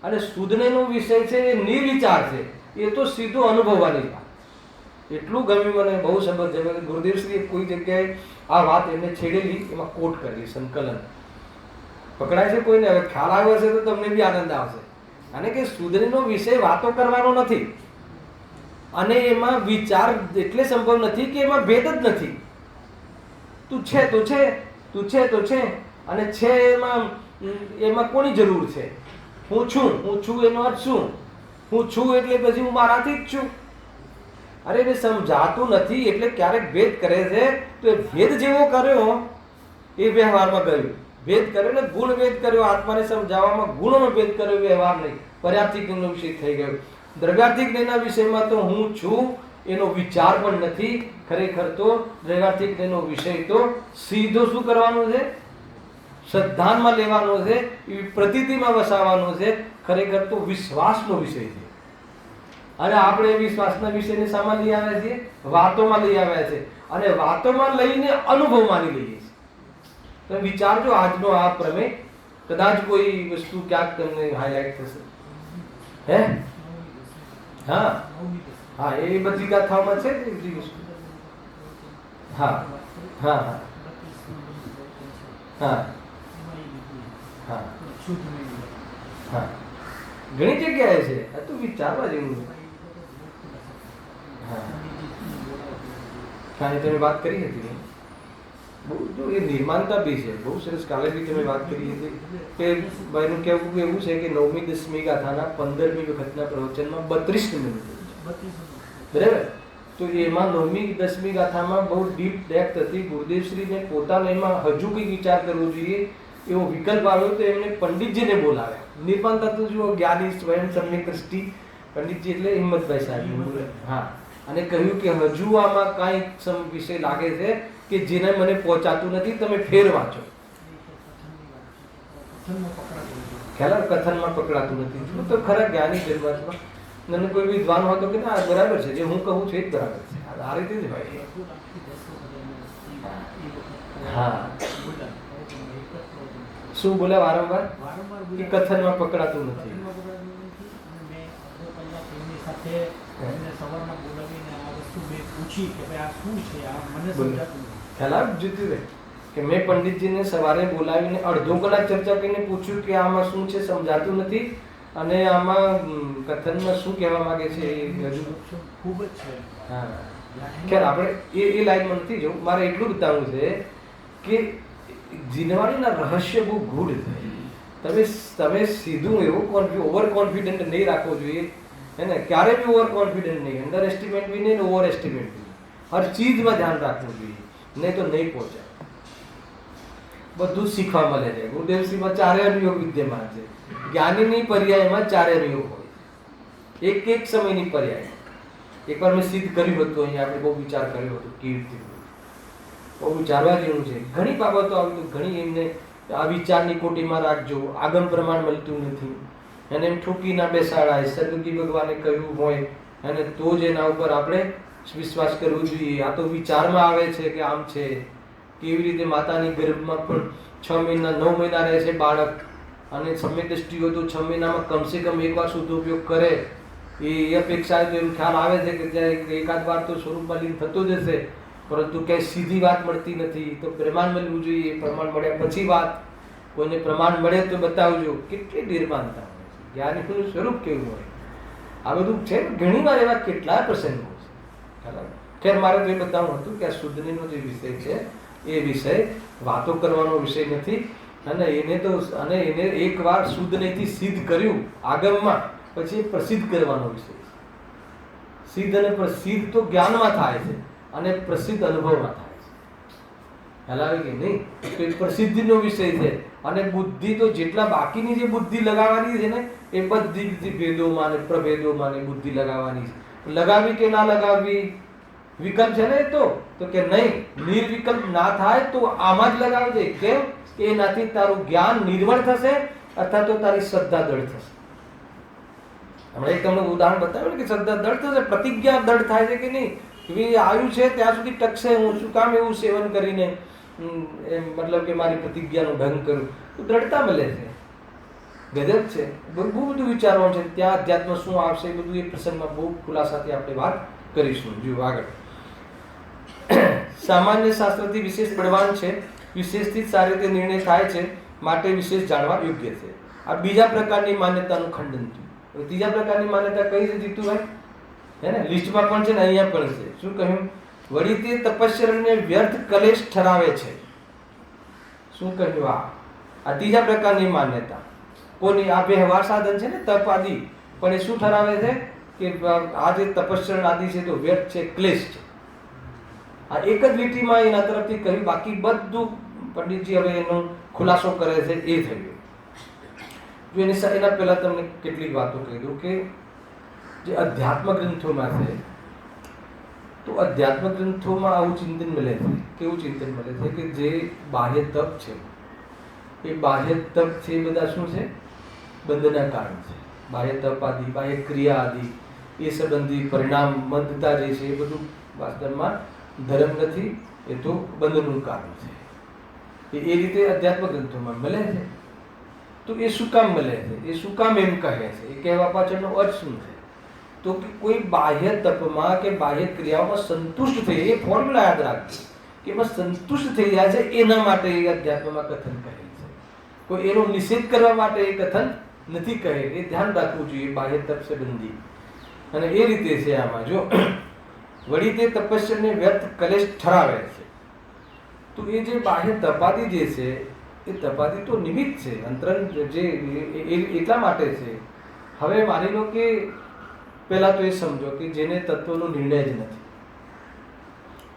અને શુદ્ધનયનો વિષય છે એ નિર્વિચાર છે, એ તો સીધો અનુભવવાની વાત. એટલું ગમ્યું મને, બહુ સમજ. ગુરુદેવશ્રીએ કોઈ જગ્યાએ આ વાત એમને છેડેલી, એમાં કોટ કરેલી, સંકલન પકડાય છે કોઈને? હવે ખ્યાલ આવ્યો હશે તો તમને બી આનંદ આવશે. અને કે શુદ્ધનયનો વિષય વાતો કરવાનો નથી, અને એમાં વિચાર એટલે સંભવ નથી કે એમાં ભેદ જ નથી. તું છે તો છે, તું છે તો છે, અને છે એમાં કોની જરૂર છે? હું છું એનો અર્થ શું? હું છું એટલે પછી હું મારાથી જ છું. અરે એને સમજાતું નથી એટલે ક્યારેક ભેદ કરે છે, તો એ ભેદ જેવો કર્યો એ વ્યવહારમાં ગયું. ભેદ કર્યો ને ગુણ ભેદ કર્યો, આત્માને સમજાવવામાં ગુણનો ભેદ કર્યો, વ્યવહાર નહીં. પર્યાપ્તિક જ્ઞાનનો વિષય થઈ ગયો. દ્રવ્યાર્થિક જ્ઞાનના વિષયમાં તો હું છું એનો વિચાર પણ નથી. ખરેખર તો દ્રવ્યાર્થિક જ્ઞાનનો વિષય તો સીધો શું કરવાનો છે? શ્રદ્ધાનમાં લેવાનો છે, પ્રતીતિમાં વસાવવાનો છે. ખરેખર તો વિશ્વાસનો વિષય છે. અને આપણે વિશ્વાસના વિષયને શામાં લઈ આવ્યા છીએ? વાતોમાં લઈ આવ્યા છે, અને વાતોમાં લઈને અનુભવ માની લઈએ છીએ. તમે વિચારજો, આજનો આ પ્રમેય કદાચ કોઈ વસ્તુ ક્યાંક તમને હાઇલાઇટ થશે. હે હા હા, એ બધી ગાથાઓમાં છે ને બધી વસ્તુ. હા હા હા હા હા હા, ઘણી જગ્યાએ છે. આ તો વિચારવા જેવું છે. હા, તમે વાત કરી હતી, બહુ જો એ નિર્માણતા બી છે, બહુ સરસ. કાલે બી તમે વાત કરી હતી કે ભાઈનું કહેવું એવું છે કે 9મી 10મી ગાથાના 15મી વખતના પ્રવચનમાં 32 મિનિટ, બરાબર? તો એમાં 9મી 10મી ગાથામાં બહુ ડીપ ડેપ્થ હતી. ગુરુદેવશ્રીને પોતાને એમાં હજુ કંઈક વિચાર કરવો જોઈએ એવો વિકલ્પ આવ્યો, તો એમને પંડિતજીને બોલાવ્યા. નિર્માણતા તો જુઓ, જ્ઞાની, સ્વયં સમ્યક દ્રષ્ટિ પંડિતજી એટલે હિંમતભાઈ સાહેબ. હા, અને કહ્યું કે હજુ આમાં કાંઈ વિષય લાગે છે કે જેને મને પહોંચાતું નથી, તમે ફેર વાંચો. ખ્યાલ, કથનમાં પકડાતું નથી. તો ખરા જ્ઞાની જન્માત્મા મને કોઈ વિદ્વાન હોય તો કે ના બરાબર છે, જે હું કહું છું એ જ બરાબર છે. આ રીતે જ હોય. હા, શું બોલ્યા વારંવાર? કે કથનમાં પકડાતું નથી. વસ્તુ મેં પૂછી કે ભાઈ આ શું છે, આ મને બોલો. સમજાતું નથી. ખ્યાલ આવે જીતુભાઈ કે મેં પંડિતજીને સવારે બોલાવીને અડધો કલાક ચર્ચા કરીને પૂછ્યું કે આમાં શું છે સમજાતું નથી અને આમાં કથનમાં શું કહેવા માંગે છે એ હજુ ખૂબ જ છે. હા ખેર આપણે એ લાઈનમાં નથી જવું. મારે એટલું બતાવવું છે કે જીનવાણીના રહસ્ય બહુ ગૂઢ છે. તમે સીધું એવું ઓવર કોન્ફિડન્ટ નહીં રાખવો જોઈએ, હે ને? ક્યારે બી ઓવર કોન્ફિડન્ટ નહીં, અંડર એસ્ટિમેટ બી નહીં, ઓવર એસ્ટિમેટ બી. હર ચીજમાં ધ્યાન રાખવું જોઈએ, નહીં તો નહીં પહોંચાય. બધું શીખવા મળે છે. ગુરુદેવશ્રીમાં ચારે અનુયોગ વિદ્યમાન છે. જ્ઞાનીની પર્યાયમાં ચારે અનુયોગ હોય, એક એક સમયની પર્યાય. એકવાર મેં સિદ્ધ કર્યું હતું, અહીંયા આપણે બહુ વિચાર કર્યો હતો કીર્તિ, બહુ વિચારવા જેવું છે. ઘણી બાબતો આવી, ઘણી એમને આ વિચારની કોટીમાં રાખજો, આગમ પ્રમાણ મળતું નથી, અને એમ ઠોકી ના બેસાડાય. સદગુરુજી ભગવાને કહ્યું હોય અને તો જ એના ઉપર આપણે વિશ્વાસ કરવો જોઈએ. આ તો વિચારમાં આવે છે કે આમ છે. કેવી રીતે માતાની ગર્ભમાં પણ 6 મહિના 9 મહિના રહે છે બાળક, અને સમય દ્રષ્ટિ હોય તો 6 મહિનામાં કમસે કમ એકવાર શુદ્ધ ઉપયોગ કરે, એ અપેક્ષા તો એમ ખ્યાલ આવે છે કે ત્યાં એકાદ વાર તો સ્વરૂપમાં લીન થતો જ હશે, પરંતુ ક્યાંય સીધી વાત મળતી નથી. તો પ્રમાણ મળવું જોઈએ. પ્રમાણ મળ્યા પછી વાત, કોઈને પ્રમાણ મળે તો બતાવજો. કેટલી નિર્માણતા હોય છે, જ્ઞાનીનું સ્વરૂપ કેવું હોય, આ બધું છે. ઘણી વાર એવા કેટલાય પ્રસંગો છે. ખેર મારે તો એ બતાવવું હતું કે આ શુદ્ધનીનો જે વિષય છે એ વિષય વાતો કરવાનો વિષય નથી, અને એને એકવાર શુદ્ધ નહીંથી સિદ્ધ કર્યું આગમમાં, પછી એ પ્રસિદ્ધ કરવાનો વિષય છે. સિદ્ધ અને પ્રસિદ્ધ તો જ્ઞાનમાં થાય છે અને પ્રસિદ્ધ અનુભવમાં થાય છે. ખ્યાલ આવે કે નહીં? તો એ પ્રસિદ્ધિનો વિષય છે. અને બુદ્ધિ તો જેટલા બાકીની જે બુદ્ધિ લગાવવાની છે ને એ બધી ભેદોમાં અને પ્રભેદોમાં બુદ્ધિ લગાવવાની છે. લગાવી કે ના લગાવવી વિકલ્પ છે ને એ તો કે નહીં, નિર્વિકલ્પ ના થાય તો આમાં જ લગાવજે. કેમ કે એનાથી તારું જ્ઞાન નિર્મળ થશે અથવા તો તારી શ્રદ્ધા દૃઢ થશે. હમણાં એક તમને ઉદાહરણ બતાવ્યું કે શ્રદ્ધા દૃઢ થશે, પ્રતિજ્ઞા દૃઢ થાય છે કે નહીં, કે આવ્યું છે ત્યાં સુધી ટકશે, હું શું કામ એવું સેવન કરીને મતલબ કે મારી પ્રતિજ્ઞાનો ભંગ કરું, તો દ્રઢતા મળે છે. ગજબ છે. બહુ બધું વિચારવાનું છે. ત્યાં અધ્યાત્મ શું આવશે એ બધું એ પ્રસંગમાં બહુ ખુલાસાથી આપણે વાત કરીશું. જો આગળ સામાન્ય શાસ્ત્રથી વિશેષ બળવાન છે, વિશેષથી સારી રીતે નિર્ણય થાય છે, માટે વિશેષ જાણવા યોગ્ય છે. આ બીજા પ્રકારની માન્યતાનું ખંડન થયું. ત્રીજા પ્રકારની માન્યતા કઈ છે જીતુભાઈ? હે ને? લિસ્ટમાં પણ છે ને, અહીંયા પણ છે. શું કહ્યું? વળી તે તપસ્યાને વ્યર્થ કલેશ ઠરાવે છે. શું કહ્યું? આ ત્રીજા પ્રકારની માન્યતા કોની? આ વ્યવહાર સાધન છે ને તપ આદિ, પણ એ શું ઠરાવે છે કે આ જે તપસ્યા આદિ છે તો વ્યર્થ છે, ક્લેશ છે. આ એક જ લીટીમાં એના તરફથી કહ્યું. બાકી બધું પંડિતજી હવે એનો ખુલાસો કરે છે એ થયું. જો એના પહેલા તમને કેટલીક વાતો કહી દઉં કે જે અધ્યાત્મ ગ્રંથોમાં છે, તો અધ્યાત્મ ગ્રંથોમાં આવું ચિંતન મળે છે. કેવું ચિંતન મળે છે કે જે બાહ્ય તપ છે, એ બાહ્ય તપ છે એ બધા શું છે? બંધના કારણ છે. બાહ્ય તપ આદિ, બાહ્ય ક્રિયા આદિ, એ સંબંધી પરિણામ મંદતા જે છે એ બધું વાસ્તવમાં ધર્મ નથી, એ તો બંધનું કારણ છે. એ રીતે અધ્યાત્મ ગ્રંથોમાં મળે છે. તો એ શું કામ મળે છે? એ શું કામ એમ કહે છે? એ કહેવા પાછળનો અર્થ શું છે? તો કે કોઈ બાહ્ય તપમાં કે બાહ્ય ક્રિયાઓમાં સંતુષ્ટ થઈ, એ ફોર્મ્યુલા યાદ રાખજો કે એમાં સંતુષ્ટ થઈ જાય છે, એના માટે એ અધ્યાત્મમાં કથન કહે છે. કોઈ એનો નિષેધ કરવા માટે એ કથન નથી કહે. એ ધ્યાન રાખવું જોઈએ બાહ્ય તપ સંબંધી. અને એ રીતે છે આમાં. જો વળી તે તપસ્યાને વ્યર્થ કલેશ ઠરાવે છે, તો એ જે બાહ્ય તપાદી જે છે એ તપાદી તો નિમિત્ત છે, અંતરંગ જે એટલા માટે છે. હવે માની લો કે પહેલા તો એ સમજો કે જેને તત્વનો નિર્ણય જ નથી,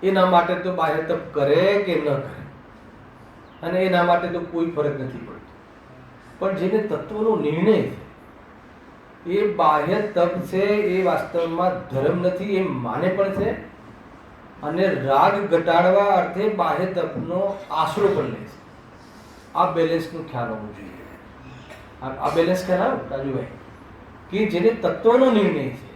એના માટે તો બાહ્ય તપ કરે કે ન કરે, અને એના માટે તો કોઈ ફરક નથી પડતો. પણ જેને તત્વનો નિર્ણય છે, એ બાહ્ય તપ છે એ વાસ્તવમાં ધર્મ નથી એમ માને પણ છે, અને રાગ ઘટાડવા અર્થે બાહ્ય તપનો આશરો પણ લે છે. આ બેલેન્સનો ખ્યાલ હોવો જોઈએ. આ બેલેન્સ ખ્યાલ આવ્યો રાજુભાઈ? કે જેને તત્વનો નિર્ણય છે,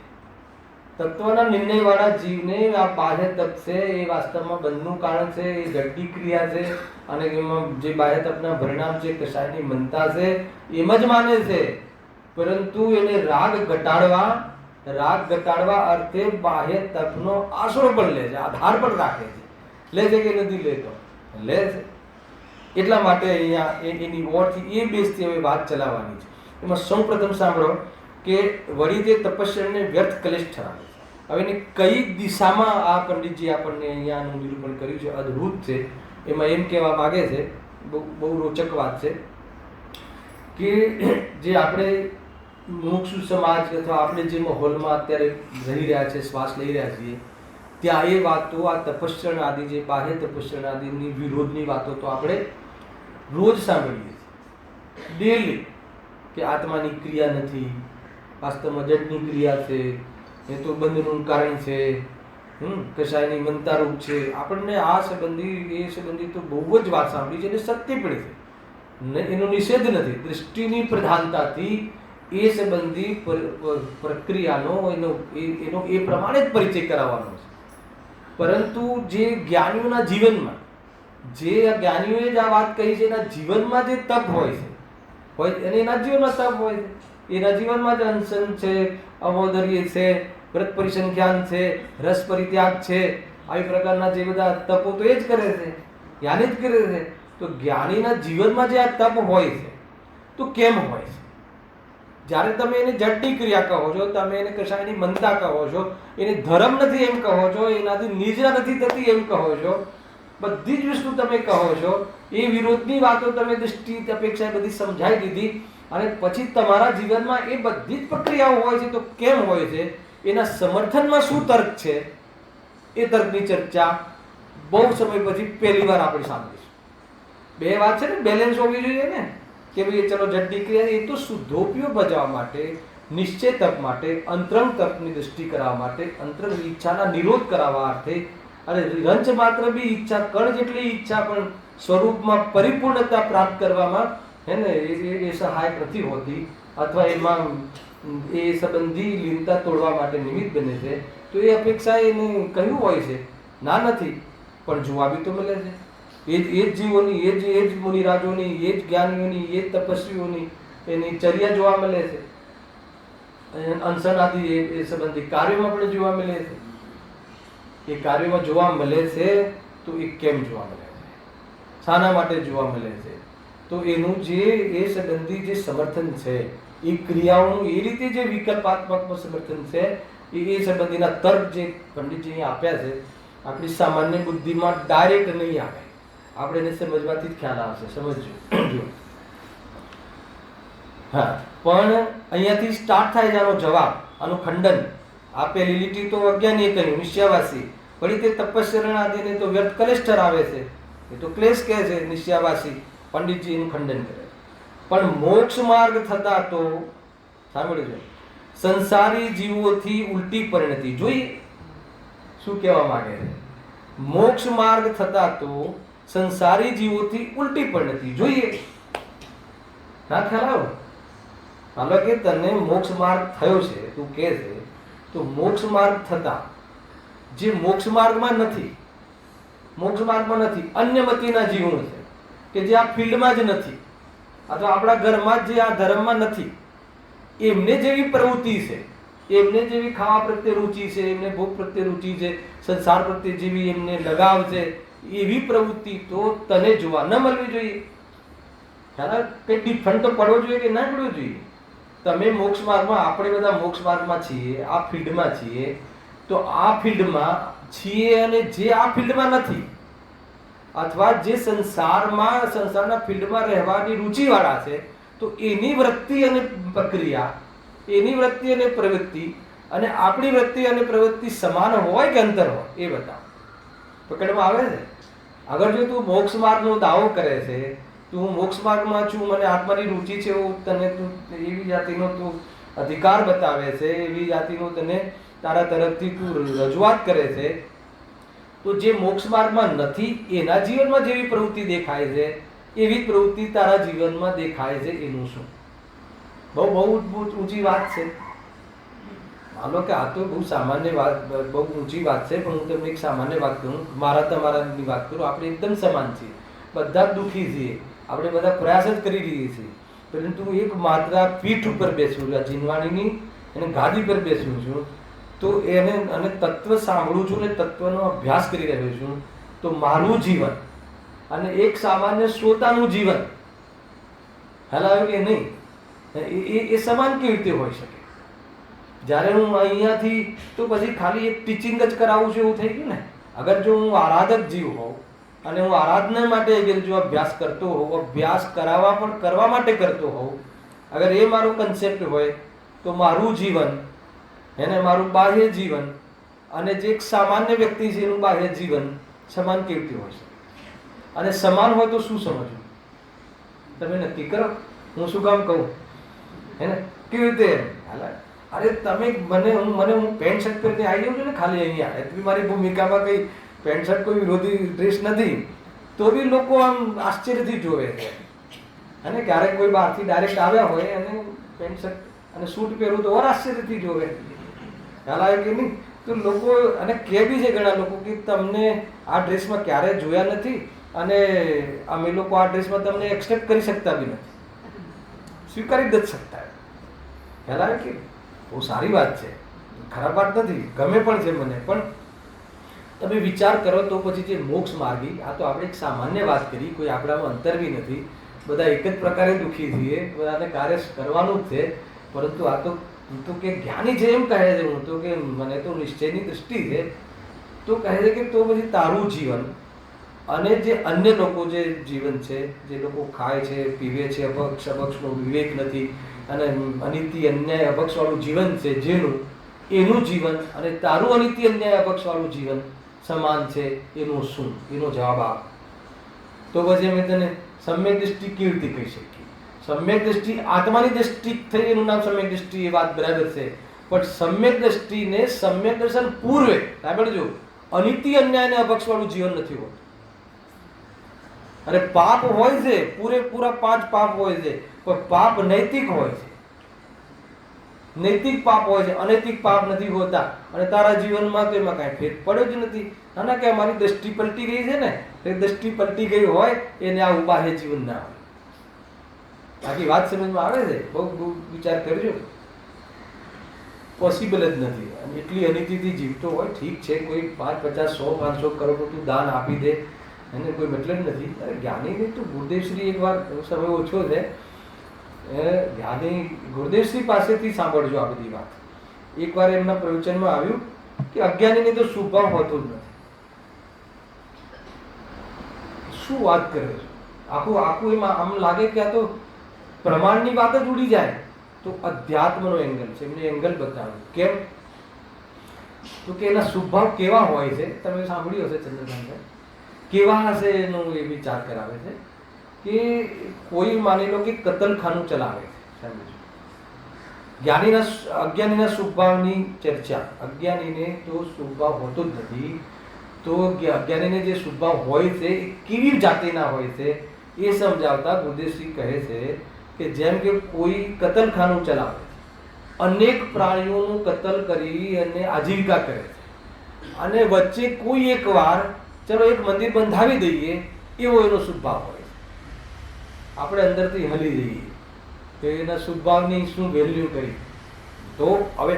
તત્વના નિર્ણયવાળા જીવને આ બાહ્ય તપ છે એ વાસ્તવમાં બંધનું કારણ છે, એ જડની ક્રિયા છે, અને એમાં જે બાહ્ય તપના પરિણામ છે, કશાયની મનતા છે, એમ જ માને છે. પરંતુ એને રાગ ઘટાડવા રાગ ઘટાડવા અર્થે બાહ્ય તપનો આશરો પણ લે છે, આધાર પણ રાખે છે. લે છે કે નથી લેતો? લે છે. એટલા માટે અહીંયા એની ઓરથી એ બેસથી હવે વાત ચલાવવાની છે. એમાં સૌ પ્રથમ સાંભળો કે વળી તે તપસ્યાને વ્યર્થ કલેશ ઠરાવે છે. હવે એની કઈ દિશામાં આ પંડિતજી આપણને અહીંયાનું નિરૂપણ કર્યું છે, અદ્ભુત છે. એમાં એમ કહેવા માગે છે, બહુ રોચક વાત છે કે જે આપણે મુમુક્ષુ સમાજ અથવા આપણે જે માહોલમાં અત્યારે રહી રહ્યા છે, શ્વાસ લઈ રહ્યા છીએ, ત્યાં એ વાતો, આ તપસ્યા આદિ, જે બાહ્ય તપસ્યા આદિની વિરોધની વાતો તો આપણે રોજ સાંભળીએ છીએ, ડેલી, કે આત્માની ક્રિયા નથી, વાસ્તવમાં જડની ક્રિયા છે, એ તો બંધનું કારણ છે, કશાયની મંતારૂપ છે. આપણને આ સંબંધી એ સંબંધી તો બહુ જ વાત સાંભળી છે અને સત્ય પણ છે, એનો નિષેધ નથી. દૃષ્ટિની પ્રધાનતાથી એ સંબંધી પ્રક્રિયાનો એનો એ પ્રમાણે જ પરિચય કરાવવાનો છે. પરંતુ જે જ્ઞાનીઓના જીવનમાં, જે જ્ઞાનીઓએ જ આ વાત કહી છે, એના જીવનમાં જે તપ હોય છે, અને એના જીવનમાં તપ હોય છે, એના જીવનમાં જ અનશન છે, અમોદર્ય છે, વ્રત પરિસંખ્યાન છે, રસ પરિત્યાગ છે, આવી પ્રકારના જે બધા તપો તો એ જ કરે છે, જ્ઞાની જ કરે છે. તો જ્ઞાનીના જીવનમાં જે આ તપ હોય છે, તો કેમ હોય છે? જ્યારે તમે એને જડની ક્રિયા કહો છો, તમે એને કશાયની મનતા કહો છો, એને ધર્મ નથી એમ કહો છો, એનાથી નિદ્રા નથી થતી એમ કહો છો, બધી જ વસ્તુ તમે કહો છો, એ વિરોધની વાતો તમે દૃષ્ટિ અપેક્ષા બધી સમજાવી દીધી, અને પછી તમારા જીવનમાં એ બધી જ પ્રક્રિયાઓ હોય છે. તો કેમ હોય છે? એના સમર્થનમાં શું તર્ક છે? એ તર્કની ચર્ચા બહુ સમય પછી પહેલી વાર આપણે સાંભળીશું. બે વાત છે ને, બેલેન્સ હોવી જોઈએ ને, કે ભાઈ ચલો જડની ક્રિયા એ તો શુદ્ધોપયોગ બજાવવા માટે, નિશ્ચય તપ માટે, અંતરંગ તપની દૃષ્ટિ કરાવવા માટે, અંતરંગ ઈચ્છાના નિરોધ કરાવવા અર્થે, અને રંચ માત્ર બી ઈચ્છા, કણ જેટલી ઈચ્છા પણ સ્વરૂપમાં પરિપૂર્ણતા પ્રાપ્ત કરવામાં હે ને એ સહાયક નથી હોતી, અથવા એમાં એ સંબંધી લીનતા તોડવા માટે નિમિત્ત બને છે. તો એ અપેક્ષા એને કહ્યું હોય છે, ના નથી, પણ જોવા બી તો મળે છે. એ જ જીવોની, એ જ મુનિરાજોની, એ જ જ્ઞાનીઓની, એ જ તપસ્વીઓની એની ચર્યા જોવા મળે છે. અનશન આદિ એ સંબંધી કાર્યોમાં પણ જોવા મળે છે. એ કાર્યોમાં જોવા મળે છે, તો એ કેમ જોવા મળે છે? શાના માટે જોવા મળે છે? તો એનું જે એ સંબંધી જે સમર્થન છે, એ ક્રિયાઓનું એ રીતે જે વિકલ્પાત્મક સમર્થન છે, એ સંબંધીના તર્ક જે પંડિતજી આપ્યા છે, આપણી સામાન્ય બુદ્ધિમાં ડાયરેક્ટ નહીં આવે, આપણે એને સમજવાથી જ ખ્યાલ આવશે. સમજજો. હા, પણ અહીંયાથી સ્ટાર્ટ થાય છે આનો જવાબ, આનું ખંડન. આપેલી લીટી તો અજ્ઞાનીએ કહ્યું, નિશ્ચયવાસી, વળી તે તપસ્યા આદિને તો વ્યર્થ કલેશ ઠરાવે છે, એ તો ક્લેશ કહે છે નિશ્ચયવાસી. પંડિતજી એનું ખંડન કરે. પણ મોક્ષ માર્ગ થતા તો સાંભળ્યું છે, સંસારી જીવોથી ઉલટી પરિણતિ. જોઈએ શું કહેવા માંગે છે? મોક્ષ માર્ગ થતા તો સંસારી જીવોથી ઉલટી પરિણતિ. જોઈએ ના ખ્યાલ આવ્યો? હાલો કે તને મોક્ષ માર્ગ થયો છે, તું કહે છે, તો મોક્ષ માર્ગ થતા જે મોક્ષ માર્ગમાં નથી, મોક્ષ માર્ગમાં નથી, અન્ય મતીના જીવો છે કે જે આ ફિલ્ડમાં જ નથી, અથવા આપણા ઘરમાં જે આ ધર્મમાં નથી, એમને જેવી પ્રવૃત્તિ છે, એમને જેવી ખાવા પ્રત્યે રુચિ છે, એમને ભોગ પ્રત્યે રુચિ છે, સંસાર પ્રત્યે જેવી એમને લગાવ છે, એવી પ્રવૃત્તિ તો તને જોવા ન મળવી જોઈએ. કંઈ ડિફરન્ટ તો પડવો જોઈએ કે ના પડવો જોઈએ? તમે મોક્ષ માર્ગમાં, આપણે બધા મોક્ષ માર્ગમાં છીએ, આ ફિલ્ડમાં છીએ, તો આ ફિલ્ડમાં છીએ, અને જે આ ફિલ્ડમાં નથી, અથવા જે સંસારના ફિલ્ડમાં રહેવાની રુચિવાળા છે, તો એની વૃત્તિ અને પ્રક્રિયા, એની વૃત્તિ અને પ્રવૃત્તિ અને આપણી વૃત્તિ અને પ્રવૃત્તિ સમાન હોય કે અંતર હોય, એ બતાવો. પકડમાં આવે છે? અગર જો તું મોક્ષ માર્ગનો દાવો કરે છે, તું મોક્ષ માર્ગમાં છું, મને આત્માની રુચિ છે, એવું તને તું એવી જાતિનો તું અધિકાર બતાવે છે, એવી જાતિનો તને તારા તરફથી તું રજૂઆત કરે છે, તો જે મોક્ષ માર્ગમાં નથી એના જીવનમાં જેવી પ્રવૃત્તિ દેખાય છે, એવી પ્રવૃત્તિ તારા જીવનમાં દેખાય છે, એનું શું? બહુ ઊંચી વાત છે. માનો કે આ તો બહુ સામાન્ય વાત, બહુ ઊંચી વાત છે, પણ હું તમને એક સામાન્ય વાત કરું, મારા તમારાની વાત કરું. આપણે એકદમ સમાન છીએ, બધા જ દુઃખી છીએ, આપણે બધા પ્રયાસ જ કરી રહીએ છીએ, પરંતુ એક માત્ર પીઠ ઉપર બેસવું, જીનવાણીની એને ગાદી પર બેસ્યો છું, તો એને અને તત્વ સાંભળું છું ને તત્વનો અભ્યાસ કરી રહ્યો છું, તો મારું જીવન અને એક સામાન્ય શ્રોતાનું જીવન હલાવ્યું કે નહીં, એ સમાન કેવી રીતે હોઈ શકે? જ્યારે હું અહીંયાથી તો પછી ખાલી એક ટીચિંગ જ કરાવું છું એવું થઈ ગયું ને. અગર જો હું આરાધક જીવ હોઉં અને હું આરાધના માટે જો અભ્યાસ કરતો હોઉં, અભ્યાસ કરવા માટે કરતો હોઉં, અગર એ મારો કન્સેપ્ટ હોય, તો મારું જીવન એને મારું બાહ્ય જીવન અને જે એક સામાન્ય વ્યક્તિ છે એનું બાહ્ય જીવન સમાન કેવી રીતે હોય શકે? અને સમાન હોય તો શું સમજવું? તમે નક્કી કરો. હું શું કામ કહું હે ને? કેવી રીતે? અરે તમે હું પેન્ટ શર્ટ પહેરીને આવી જાઉં છું ને ખાલી અહીંયા, એટલી મારી ભૂમિકામાં કંઈ પેન્ટ શર્ટ કોઈ વિરોધી ડ્રેસ નથી, તો બી લોકો આમ આશ્ચર્યથી જોવે છે. અને ક્યારેક કોઈ બહારથી ડાયરેક્ટ આવ્યા હોય અને પેન્ટ શર્ટ અને સૂટ પહેરું તો ઓર આશ્ચર્યથી જોવે. ખ્યાલ આવે કે નહીં? તો લોકો અને કહે બી છે ઘણા લોકો કે તમને આ ડ્રેસમાં ક્યારેય જોયા નથી અને અમે લોકો આ ડ્રેસમાં તમને એક્સેપ્ટ કરી શકતા બી નથી, સ્વીકારી જ શકતા. ખ્યાલ આવે કે બહુ સારી વાત છે, ખરાબ વાત નથી, ગમે પણ છે મને. પણ તમે વિચાર કરો તો પછી જે મોક્ષ માર્ગી, આ તો આપણે એક સામાન્ય વાત કરી, કોઈ આપણામાં અંતર બી નથી, બધા એક જ પ્રકારે દુઃખી છીએ, બધાને કાર્ય કરવાનું જ છે. પરંતુ આ તો કે જ્ઞાની છે એમ કહે છે, હું તો કે મને તો નિશ્ચયની દૃષ્ટિ છે, તો કહે છે કે તો પછી તારું જીવન અને જે અન્ય લોકો જે જીવન છે, જે લોકો ખાય છે, પીવે છે, અપક્ષનો વિવેક નથી અને અનિત્ય અન્યાય અપક્ષવાળું જીવન છે જેનું, એનું જીવન અને તારું અનિત્ય અન્યાય અપક્ષવાળું જીવન સમાન છે, એનું શું? એનો જવાબ આપ. તો પછી અમે તને સમ્યક દૃષ્ટિ કેવી રીતે કહી શકીએ? સમ્યક દૃષ્ટિ આત્માની દૃષ્ટિ થઈ, એનું નામ સમ્યક દૃષ્ટિ, એ વાત બરાબર છે. પણ સમ્યક દૃષ્ટિને સમ્યક દર્શન પૂર્વે સાંભળજો, અનિત્ય અન્યાય અને અપક્ષવાળું જીવન નથી હોતું. અરે પાપ હોય છે, પૂરેપૂરા 5 પાપ હોય છે, પણ પાપ નૈતિક હોય છે, નૈતિક પાપ હોય છે, અનૈતિક પાપ નથી હોતા. અને તારા જીવનમાં તો એમાં કાંઈ ફેર પડ્યો જ નથી. ના કે અમારી દ્રષ્ટિ પલટી ગઈ છે ને, એ દ્રષ્ટિ પલટી ગઈ હોય એને આ બાહ્ય જીવન ના હોય. બાકી વાત સમજમાં આવે છે? બહુ વિચાર કરજો. પોસિબલ જ નથી. અને એટલી અનિતિથી જીવતો હોય, ઠીક છે, કોઈ 5, 50, 100, 500 કરોડ તું દાન આપી દે, એને કોઈ મતલબ નથી. અરે જ્ઞાનીની તો ગુરુદેવશ્રી એકવાર, સમય ઓછો છે, જ્ઞાની ગુરુદેવશ્રી પાસેથી સાંભળજો આ બધી વાત. એકવાર એમના પ્રવચનમાં આવ્યું કે અજ્ઞાનીને તો શુભભાવ હોતો જ નથી. શું વાત કરે છે? આખું એમાં આમ લાગે કે આ તો પ્રમાણની વાત જ ઉડી જાય. તો અધ્યાત્મનો એંગલ છે, એમને એંગલ બતાવ્યું. કેમ? તો કે એના શુભભાવ કેવા હોય છે, તમે સાંભળ્યું હશે ચંદ્રકાંત, કેવા હશે એનો એ વિચાર કરાવે છે. કે કોઈ માની લો કે કતલખાનું ચલાવે છે, અજ્ઞાનીના શુભભાવની ચર્ચા. અજ્ઞાનીને તો શુભભાવ હોતો જ નથી. તો અજ્ઞાનીને જે શુભભાવ હોય છે એ કેવી જાતિના હોય છે એ સમજાવતા ગુરુદેવશ્રી કહે છે કે જેમ કે કોઈ કતલખાનું ચલાવે, અનેક પ્રાણીઓનું કતલ કરી અને આજીવિકા કરે છે, અને વચ્ચે કોઈ એક વાર ચલો એક મંદિર બંધાવી દઈએ, એવો એનો શુભભાવ હોય. આપણે અંદરથી હલી જઈએ તો એના શુભભાવની શું વેલ્યુ કરી. તો હવે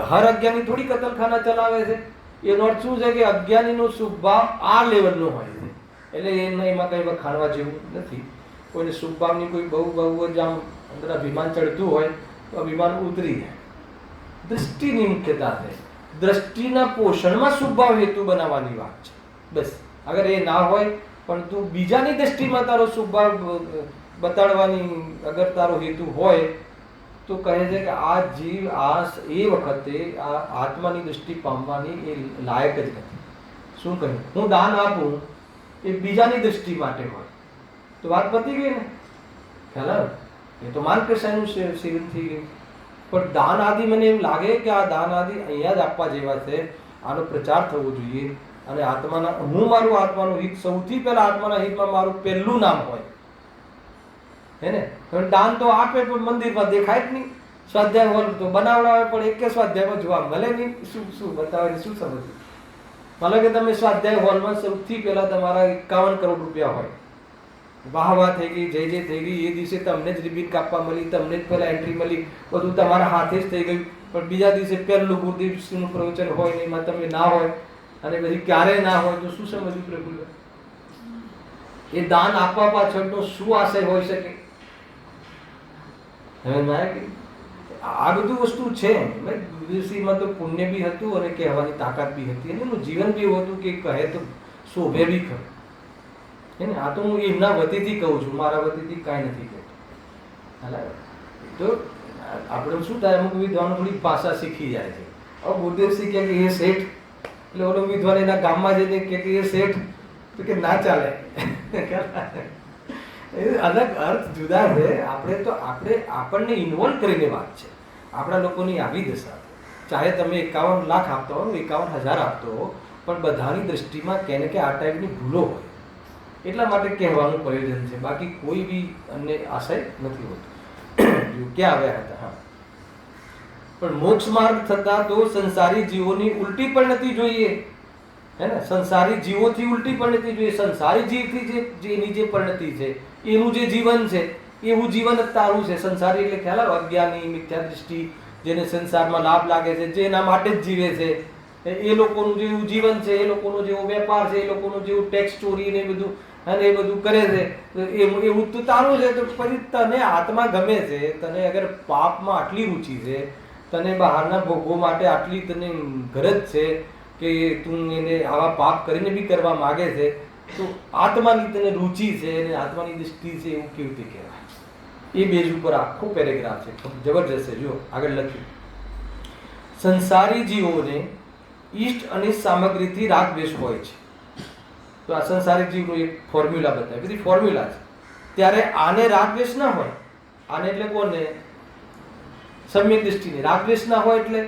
હર અજ્ઞાની થોડી કતલખાના ચલાવે છે. એનો અર્થ શું છે કે અજ્ઞાનીનો શુભભાવ આ લેવલનો હોય છે. એટલે એમાં કંઈ વખાણવા જેવું નથી. કોઈને શુભભાવની કોઈ બહુ જ આમ અંદર અભિમાન ચડતું હોય તો અભિમાન ઉતરી જાય. દૃષ્ટિની મુખ્યતા છે. દ્રષ્ટિના પોષણમાં શુભભાવ હેતુ બનાવવાની વાત છે, બસ. અગર એ ના હોય પણ તું બીજાની દ્રષ્ટિમાં તારો શુભભાવ બતાડવાની અગર તારો હેતુ હોય તો કહે છે કે આ જીવ એ વખતે આ આત્માની દૃષ્ટિ પામવાની એ લાયક જ નથી. શું કહ્યું? હું દાન આપું એ બીજાની દૃષ્ટિ માટે હોય તો વાત પતી ગઈ ને. ખ્યાલ આવે? એ તો માર્ગદર્શનનું સેવન થઈ ગયું. પણ દાન આદિ મને એમ લાગે કે આ દાન આદિ અહીંયા જ આપવા જેવા છે. આનો પ્રચાર થવો જોઈએ. અને મારું આત્માનું હિત, સૌથી પહેલા આત્માના હિતમાં મારું પહેલું નામ હોય, હે ને? દાન તો આપે પણ મંદિરમાં દેખાય જ નહીં. સ્વાધ્યાય હોલ તો બનાવડાવે પણ એક સ્વાધ્યાયમાં જોવા મળે નહીં. શું બતાવે, શું સમજ? માનો કે તમે સ્વાધ્યાય હોલમાં સૌથી પહેલા તમારા 51 કરોડ રૂપિયા હોય, વાહ થઈ ગઈ, જય થઈ ગઈ, એ દિવસે તમને જ રિબીન કાપવા મળી, તમને જ પહેલા એન્ટ્રી મળી, બધું તમારા હાથે જ થઈ ગયું. પણ બીજા દિવસે પહેલું ગુરુદેવશ્રીનું પ્રવચન હોય ને એમાં તમે ના હોય અને પછી ક્યારે ના હોય તો શું સમજવું પ્રભુ? એ દાન આપવા પાછળનો શું આશય હોઈ શકે? હવે ના કે આ બધું વસ્તુ છે. ગુરુદેવશ્રીમાં તો પુણ્ય બી હતું અને કહેવાની તાકાત બી હતી અને એનું જીવન બી એવું હતું કે કહે તો શોભે બી ખરું. હે ને? આ તો હું એમના વતીથી કહું છું, મારા વતીથી કાંઈ નથી કહેતો. તો આપણે શું થાય, અમુક વિદ્વાનો થોડી ભાષા શીખી જાય છે. હવે ગુરુદેવશ્રી કહે કે એ શેઠ, એટલે ઓલો વિદ્વાન એના ગામમાં જઈને કે એ શેઠ, તો કે ના ચાલે. અલગ અર્થ જુદા છે. આપણે આપણને ઇન્વોલ્વ કરીને વાત છે. આપણા લોકોની આવી દશા, ચાહે તમે 51 લાખ આપતા હો, 51,000 આપતો હો, પણ બધાની દ્રષ્ટિમાં કે ને કે આ ટાઈપની ભૂલો હોય, એટલા માટે કહેવાનું પ્રયોજન છે. બાકી કોઈ બી અન્ય આશય નથી હોતો. ક્યાં આવ્યા હતા? હા, પણ મોક્ષ માર્ગ થતા તો સંસારી જીવોની ઉલટી પણ નથી જોઈએ, હે ને? સંસારી જીવોથી ઉલટી પણ નથી જોઈએ. સંસારી જીવથી જેની જે પરિણતિ છે, એનું જે જીવન છે, એવું જીવન જ તારું છે. સંસારી એટલે ખ્યાલ આવે, અજ્ઞાની, મિથ્યા દૃષ્ટિ, જેને સંસારમાં લાભ લાગે છે, જે એના માટે જ જીવે છે, એ લોકોનું જેવું જીવન છે, એ લોકોનો જેવો વેપાર છે, એ લોકોનું જેવું ટેક્સ ચોરી ને બધું, અને એ બધું કરે છે, એવું તો તારું છે. તો પછી તને આત્મા ગમે છે, તને અગર પાપમાં આટલી રુચિ છે, તને બહારના ભોગો માટે આટલી તને ગરજ છે કે તું એને આવા પાપ કરીને બી કરવા માગે છે, તો આત્માની તને રુચિ છે અને આત્માની દૃષ્ટિ છે, એવું કેવી રીતે કહેવાય? એ બેઝ ઉપર આખો પેરેગ્રાફ છે, જબરજસ્ત છે. જો આગળ લખ્યું, સંસારી જીવોને ઈષ્ટ અને સામગ્રીથી રાગ દ્વેષ હોય છે. તો આ સંસારી જીવનો એક ફોર્મ્યુલા બતાવે, બધી ફોર્મ્યુલા છે. ત્યારે આને રાગ દ્વેષ ના હોય, આને એટલે કોને? સમ્યક દૃષ્ટિને રાગ દ્વેષ ના હોય એટલે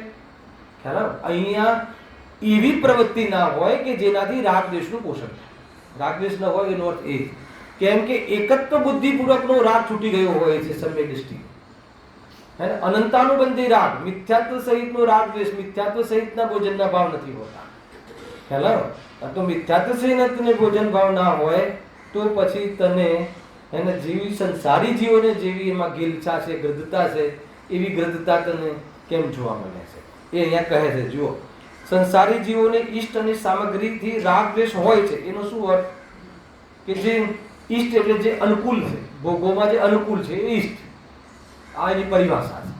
ખ્યાલ આવે? અહીંયા એવી પ્રવૃત્તિ ના હોય કે જેનાથી રાગ દ્વેષનું પોષણ થાય. રાગ દ્વેષ ન હોય એનો અર્થ એ, કેમ કે એકત્વ બુદ્ધિપૂર્વકનો રાગ છૂટી ગયો હોય છે સમ્યક દૃષ્ટિ. હે ને? અનંતાનુબંધી રાગ, મિથ્યાત્વ સહિતનો રાગ દ્વેષ, મિથ્યાત્વ સહિતના ભોજનના ભાવ નથી હોતા. ખ્યાલ આવે? તો મિથ્યાત્વ સહિતને ભોજન ભાવ ના હોય તો પછી તને એને જેવી સંસારી જીવોને જેવી એમાં ગીલછા છે, ગ્રદ્ધતા છે, એવી ગ્રદ્ધતા તને કેમ જોવા મળે છે? એ અહીંયા કહે છે. જુઓ, સંસારી જીવોને ઈષ્ટ અને સામગ્રીથી રાગ દ્વેષ હોય છે. એનો શું અર્થ? કે જે ઈષ્ટ એટલે જે અનુકૂળ છે, ભોગોમાં જે અનુકૂળ છે એ ઈષ્ટ, આ એની પરિભાષા છે.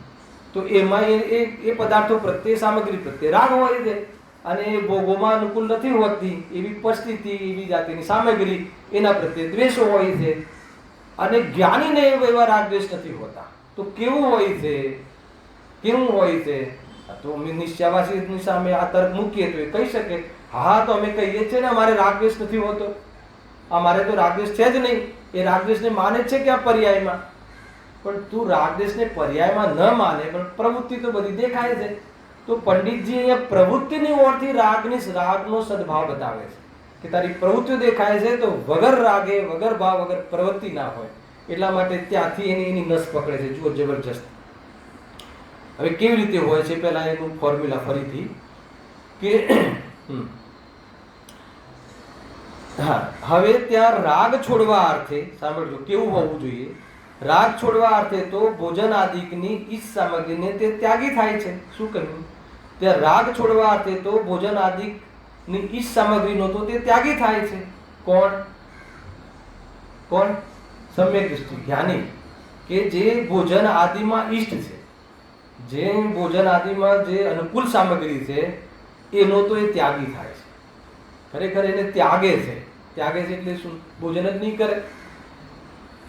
તો એમાં એ પદાર્થો પ્રત્યે, સામગ્રી પ્રત્યે રાગ હોય છે, અને એ ભોગોમાં અનુકૂળ નથી હોતી એવી પરિસ્થિતિ, એવી જાતિની સામગ્રી, એના પ્રત્યે દ્વેષો હોય છે. અને જ્ઞાનીને એવા રાગ દ્વેષ નથી હોતા. તો કેવું હોય છે? કેવું હોય છે? તો અમે નિશ્ચયવાસીની સામે આ તર્ક મૂકીએ તો એ કહી શકે, હા તો અમે કહીએ છીએ ને અમારે રાગ દ્વેષ નથી હોતો, અમારે તો રાગ દ્વેષ છે જ નહીં. એ રાગ દ્વેષને માને છે કે આ પર્યાયમાં, પણ તું રાગ દ્વેષને પર્યાયમાં ન માને, પણ પ્રવૃત્તિ તો બધી દેખાય છે. તો પંડિતજી અહીંયા પ્રવૃત્તિની ઓળથી રાગનો સદભાવ બતાવે છે કે તારી પ્રવૃત્તિઓ દેખાય છે તો વગર રાગે, વગર ભાવ, વગર પ્રવૃત્તિ ના હોય. એટલા માટે ત્યાંથી એની નસ પકડે છે. જુઓ, જબરજસ્ત. હવે કેવી રીતે હોય છે, પહેલા એનું ફોર્મ્યુલા ફરીથી કે હા, હવે ત્યાં રાગ છોડવા અર્થે, સાંભળજો કેવું હોવું જોઈએ. રાગ છોડવા અર્થે તો ભોજન આદિકની ઈષ્ટ સામગ્રીને તે ત્યાગી થાય છે. શું કહ્યું? ત્યાં રાગ છોડવા અર્થે તો ભોજન આદિકની ઈષ્ટ સામગ્રીનો તો તે ત્યાગી થાય છે. કોણ? કોણ? સમ્યક દૃષ્ટિ, જ્ઞાની, કે જે ભોજન આદિમાં ઈષ્ટ છે, જે ભોજન આદિમાં જે અનુકૂળ સામગ્રી છે, એનો તો એ ત્યાગી થાય છે. ખરેખર એને ત્યાગે છે. ત્યાગે છે એટલે શું? ભોજન જ નહીં કરે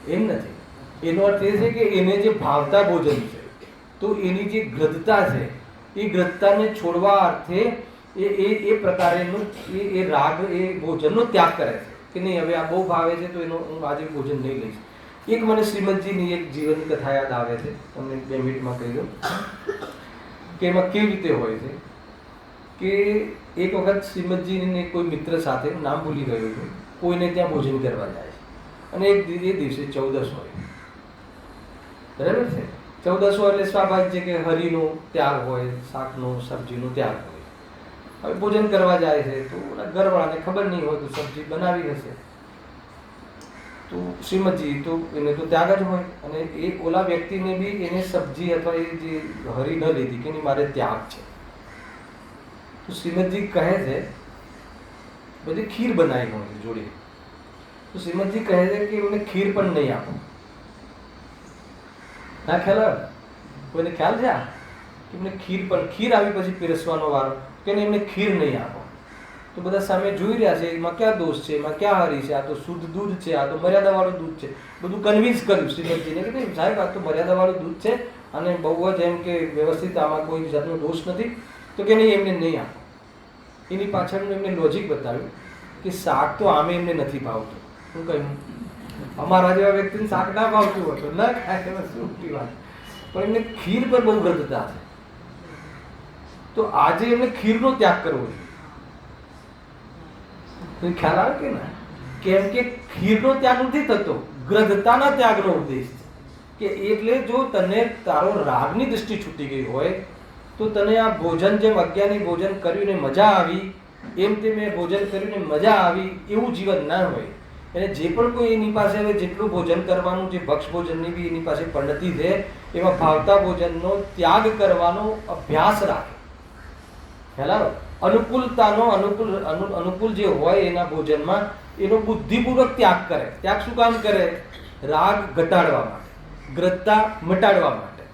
એમ નથી. એનો અર્થ એ છે કે એને જે ભાવતા ભોજન છે, તો એની જે ગ્રદ્ધતા છે, એ ગ્રદ્ધતાને છોડવા અર્થે એ પ્રકારેનું એ રાગ, એ ભોજનનો ત્યાગ કરે છે કે નહીં, હવે આ બહુ ભાવે છે તો એનો હું આજે ભોજન નહીં લઈશ. એક મને શ્રીમદજીની એક જીવન કથા યાદ આવે છે, તમને 2 મિનિટમાં કહી દઉં કે એમાં કેવી રીતે હોય છે. કે એક વખત શ્રીમદજીને કોઈ મિત્ર સાથે, નામ ભૂલી ગયો છું, કોઈને ત્યાં ભોજન કરવા જાય છે, અને એ દિવસે 14 હોય, બરાબર છે? 14 એટલે સ્વાભાવિક છે કે હરિનો ત્યાગ હોય, શાકનો, સબ્જીનો ત્યાગ હોય. હવે ભોજન કરવા જાય છે તો ઘરવાળાને ખબર નહીં હોય તો સબ્જી બનાવી હશે. તો શ્રીમદજી તો એને તો ત્યાગ જ હોય, અને એ ઓલા વ્યક્તિને બી એને સબ્જી અથવા એ જે હરી ન લીધી કે નહીં મારે ત્યાગ છે, તો શ્રીમદજી કહે છે બધી ખીર બનાવી હોય જોડે, તો શ્રીમદજી કહે છે કે એમને ખીર પણ નહીં આપો. ના ખ્યાલ આવે? કોઈને ખ્યાલ છે કે એમને ખીર આવી પછી પીરસવાનો વારો કે એમને ખીર નહીં આપો, તો બધા સામે જોઈ રહ્યા છે એમાં ક્યાં દોષ છે, એમાં ક્યાં હરી છે, આ તો શુદ્ધ દૂધ છે, આ તો મર્યાદાવાળું દૂધ છે. બધું કન્વિન્સ કર્યું શ્રીમદજીને કે નહીં સાહેબ આ તો મર્યાદાવાળું દૂધ છે અને બહુ જ એમ કે વ્યવસ્થિત, આમાં કોઈ જાતનો દોષ નથી, તો કે નહીં એમને નહીં આપો. એની પાછળનું એમને લોજિક બતાવ્યું કે શાક તો આમે એમને નથી ભાવતું. શું કહ્યું? અમારા જેવા વ્યક્તિને શાક ના ભાવતું હોય તો ના ખાય, એમાં શું મોટી વાત, પણ એમને ખીર પર બહુ વ્રતતા છે, તો આજે એમને ખીરનો ત્યાગ કરવો જોઈએ. ખ્યાલ આવે કે ના? કેમ કે ખીરનો ત્યાગ નથી થતો, ગ્રધતાના ત્યાગનો ઉદ્દેશ છે. કે એટલે જો તને તારો રાગની દૃષ્ટિ છૂટી ગઈ હોય તો તને આ ભોજન જેમ અજ્ઞાની ભોજન કર્યું ને મજા આવી, એમ તે મેં ભોજન કર્યું ને મજા આવી, એવું જીવન ના હોય. અને જે પણ કોઈ એની પાસે હવે જેટલું ભોજન કરવાનું, જે ભક્ષ ભોજનની બી એની પાસે પદ્ધતિ છે, એમાં ભાવતા ભોજનનો ત્યાગ કરવાનો અભ્યાસ રાખે. ખ્યાલ અનુકૂળતાનો અનુકૂળ જે હોય એના ભોજનમાં એનો બુદ્ધિપૂર્વક ત્યાગ કરે. ત્યાગ શું કામ કરે? રાગ ઘટાડવા માટે, ગ્રહતા મટાડવા માટે.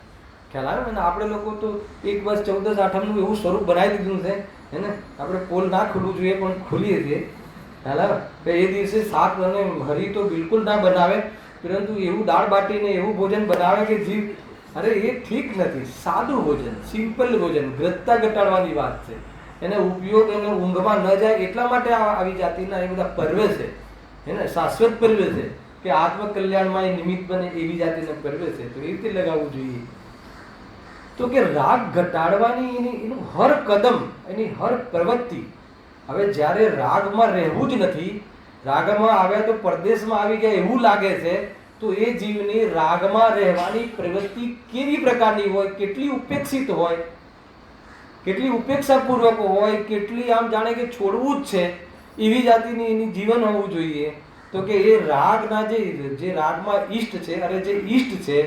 ખ્યાલ આવે ને? આપણે લોકો તો 1 વર્ષ 14 આઠમનું એવું સ્વરૂપ બનાવી દીધું છે હે ને, આપણે પોલ ના ખુલવું જોઈએ પણ ખુલીએ છીએ. ખ્યાલ આવે? એ દિવસે શાક અને હરી તો બિલકુલ ના બનાવે, પરંતુ એવું દાળ બાટીને એવું ભોજન બનાવે કે જીવ, અરે એ ઠીક નથી. સાદું ભોજન, સિમ્પલ ભોજન, ગ્રહતા ઘટાડવાની વાત છે. એને ઉપયોગ એને ઊંઘમાં ન જાય એટલા માટે આવી જાતિના એ બધા પર્વે છે હે ને, શાશ્વત પર્વે છે કે આત્મકલ્યાણમાં એ નિમિત્ત બને એવી જાતિના પર્વે છે. તો એ રીતે લગાવવું જોઈએ. તો કે રાગ ઘટાડવાની એનું હર કદમ, એની હર પ્રવૃત્તિ. હવે જ્યારે રાગમાં રહેવું જ નથી, રાગમાં આવ્યા તો પરદેશમાં આવી ગયા એવું લાગે છે, તો એ જીવની રાગમાં રહેવાની પ્રવૃત્તિ કેવી પ્રકારની હોય, કેટલી ઉપેક્ષિત હોય, કેટલી ઉપેક્ષાપૂર્વક હોય, કેટલી આમ જાણે કે છોડવું જ છે એવી જાતિની એની જીવન હોવું જોઈએ. તો કે એ રાગના જે રાગમાં ઈષ્ટ છે, અરે જે ઈષ્ટ છે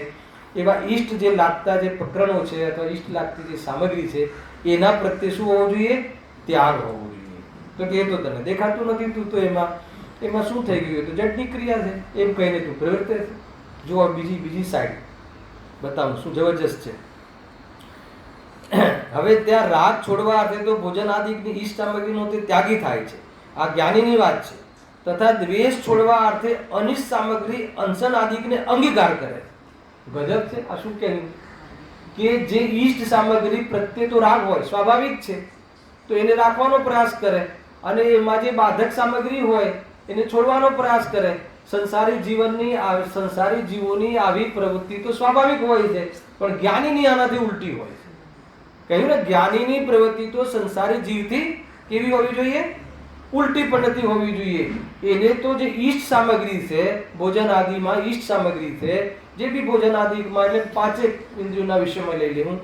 એવા ઈષ્ટ જે લાગતા જે પ્રકરણો છે અથવા ઈષ્ટ લાગતી જે સામગ્રી છે એના પ્રત્યે શું હોવું જોઈએ? ત્યાગ હોવો જોઈએ. તો કે એ તો તને દેખાતું નથી, તું તો એમાં શું થઈ ગયું? તો જડની ક્રિયા છે એમ કહીને તું પ્રવૃત્તિ છે. જો બીજી સાઈડ બતાવું શું જબરજસ્ત છે. હવે ત્યાં રાગ છોડવા અર્થે તો ભોજન આદિની ઈષ્ટ સામગ્રીનો તે ત્યાગી થાય છે, આ જ્ઞાનીની વાત છે. તથા દ્વેષ છોડવા અર્થે અનિષ્ટ સામગ્રી અંશન આદિને અંગીકાર કરે. ગજબ છે આ. શું કહેવું કે જે ઈષ્ટ સામગ્રી પ્રત્યે તો રાગ હોય સ્વાભાવિક છે, તો એને રાખવાનો પ્રયાસ કરે, અને એમાં જે બાધક સામગ્રી હોય એને છોડવાનો પ્રયાસ કરે. સંસારી જીવોની આવી પ્રવૃત્તિ તો સ્વાભાવિક હોય છે, પણ જ્ઞાનીની આનાથી ઉલટી હોય છે. કહ્યું ને, જ્ઞાનીની પ્રવૃત્તિ તો સંસારી જીવથી કેવી હોવી જોઈએ? ઉલટી પદ્ધતિ હોવી જોઈએ. એને તો જે ઈષ્ટ સામગ્રી છે, ભોજન આદિમાં ઈષ્ટ સામગ્રી છે, જે બી ભોજન આદિમાં એટલે 5 ઇન્દ્રિયોના વિષયમાં લઈ લેવું,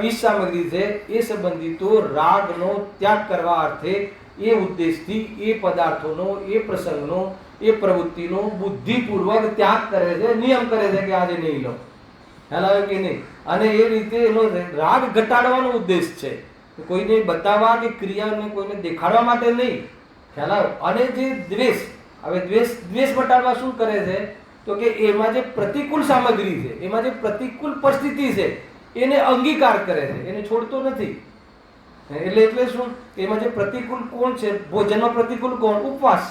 ઈષ્ટ સામગ્રી છે એ સંબંધિતો રાગનો ત્યાગ કરવા અર્થે એ ઉદ્દેશથી એ પદાર્થોનો, એ પ્રસંગનો, એ પ્રવૃત્તિનો બુદ્ધિપૂર્વક ત્યાગ કરે છે, નિયમ કરે છે કે આજે નહીં લો. ખ્યાલ આવે કે નહીં? અને એ રીતે એનો રાગ ઘટાડવાનો ઉદ્દેશ છે, કોઈને બતાવવા કે ક્રિયાને કોઈને દેખાડવા માટે નહીં. ખ્યાલ આવે? અને જે દ્વેષ, હવે દ્વેષ ઘટાડવા શું કરે છે? તો કે એમાં જે પ્રતિકૂળ સામગ્રી છે, એમાં જે પ્રતિકૂળ પરિસ્થિતિ છે એને અંગીકાર કરે છે, એને છોડતો નથી. એટલે શું? એમાં જે પ્રતિકૂળ કોણ છે? ભોજનમાં પ્રતિકૂળ કોણ? ઉપવાસ.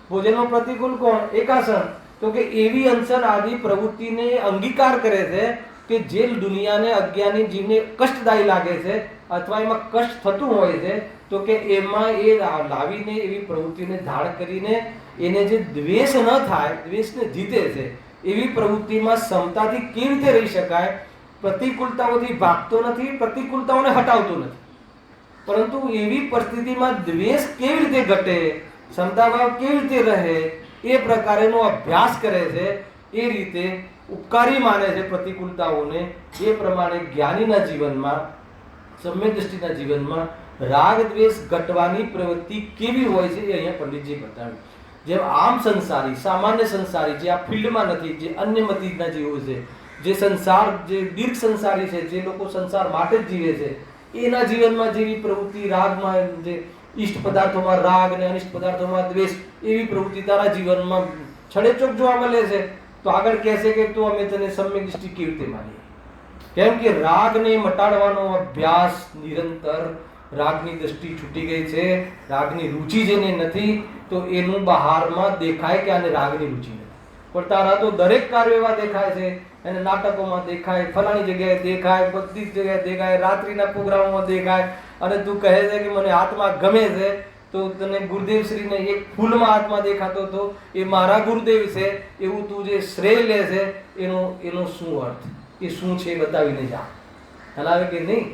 ભોજનમાં પ્રતિકૂળ કોણ? એકાસન. તો કે એવી અંશન આદિ પ્રવૃત્તિને અંગીકાર કરે છે કે જે દુનિયાને અજ્ઞાની જીવને કષ્ટદાયી લાગે છે અથવા એમાં કષ્ટ થતું હોય છે, તો કે એમાં એ લાવીને એવી પ્રવૃત્તિને ધારણ કરીને એને જે દ્વેષ ન થાય, દ્વેષને જીતે છે એવી પ્રવૃત્તિમાં ક્ષમતાથી કેવી રીતે રહી શકાય? પ્રતિકૂળતાઓથી ભાગતો નથી, પ્રતિકૂળતાઓને હટાવતો નથી, પરંતુ એવી પરિસ્થિતિમાં દ્વેષ કેવી રીતે ઘટે, ક્ષમતાભાવ કેવી રીતે રહે, એ પ્રકારેનો અભ્યાસ કરે છે. એ રીતે ઉપકારી માને છે પ્રતિકૂળતાઓને. એ પ્રમાણે જ્ઞાનીના જીવનમાં, સમ્યક દ્રષ્ટિના જીવનમાં રાગ દ્વેષ ઘટવાની પ્રવૃત્તિ કેવી હોય છે એ અહીંયા પંડિતજી બતાવ્યું. જેમ આમ સંસારી, સામાન્ય સંસારી, જે આ ફિલ્ડમાં નથી, જે અન્ય મતીના જીવો છે, જે સંસાર, જે દીર્ઘ સંસારી છે, જે લોકો સંસાર માટે જ જીવે છે, એના જીવનમાં જેવી પ્રવૃત્તિ, રાગમાં, જે ઈષ્ટ પદાર્થોમાં રાગ અને અનિષ્ટ પદાર્થોમાં દ્વેષ, એવી પ્રવૃત્તિ તારા જીવનમાં છડેચોક જોવા મળે છે, તો આગળ કહેશે કે તો અમે તને સમ્યક દૃષ્ટિ કેવી રીતે માનીએ? કેમ કે રાગને મટાડવાનો અભ્યાસ નિરંતર, રાગની દ્રષ્ટિ છૂટી ગઈ છે, રાગની રુચિ જેને નથી, તો એનું બહારમાં દેખાય કે આને રાગની રુચિ નથી. પણ તારા તો દરેક કાર્યો એવા દેખાય છે, એને નાટકોમાં દેખાય, ફલાણી જગ્યાએ દેખાય, બધી જ જગ્યાએ દેખાય, રાત્રિના પ્રોગ્રામોમાં દેખાય, અને તું કહે છે કે મને આત્મા ગમે છે, તો તને ગુરુદેવ શ્રીને એક ફૂલમાં આત્મા દેખાતો હતો, એ મારા ગુરુદેવ છે એવું તું જે શ્રેય લે છે, એનો શું અર્થ, એ શું છે બતાવીને જા. ખ્યાલ આવે કે નહીં?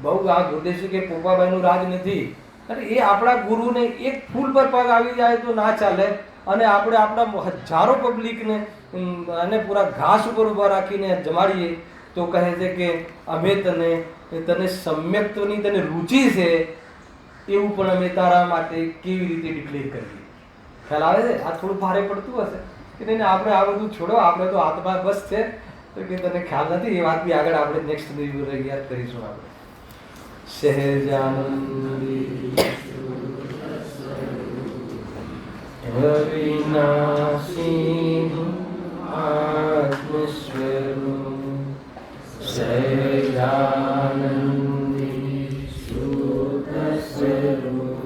બહુ આ ગુરુદેવ શ્રી કે પોપાભાઈનું રાજ નથી, અને એ આપણા ગુરુને એક ફૂલ પર પગ આવી જાય તો ના ચાલે, અને આપણે આપણા હજારો પબ્લિકને અને પૂરા ઘાસ ઉપર ઊભા રાખીને જમાડીએ તો કહે છે કે અમે તને સમ્યક્ત્વની તને રુચિ છે એવું પણ અમે તારા માટે કેવી રીતે ડિક્લેર કરીએ? ખ્યાલ આવે છે? આ થોડું ભારે પડતું હશે કે નહીં? આપણે આ બધું છોડો, આપણે તો આત્મા બસ છે, તો કે તને ખ્યાલ નથી. એ વાત બી આગળ આપણે નેક્સ્ટ યાદ કરીશું. આપણે સહેજાનંદી અવિનાશી આત્મસ્વરૂપ સહેજાનંદી શુદ્ધ સ્વરૂપ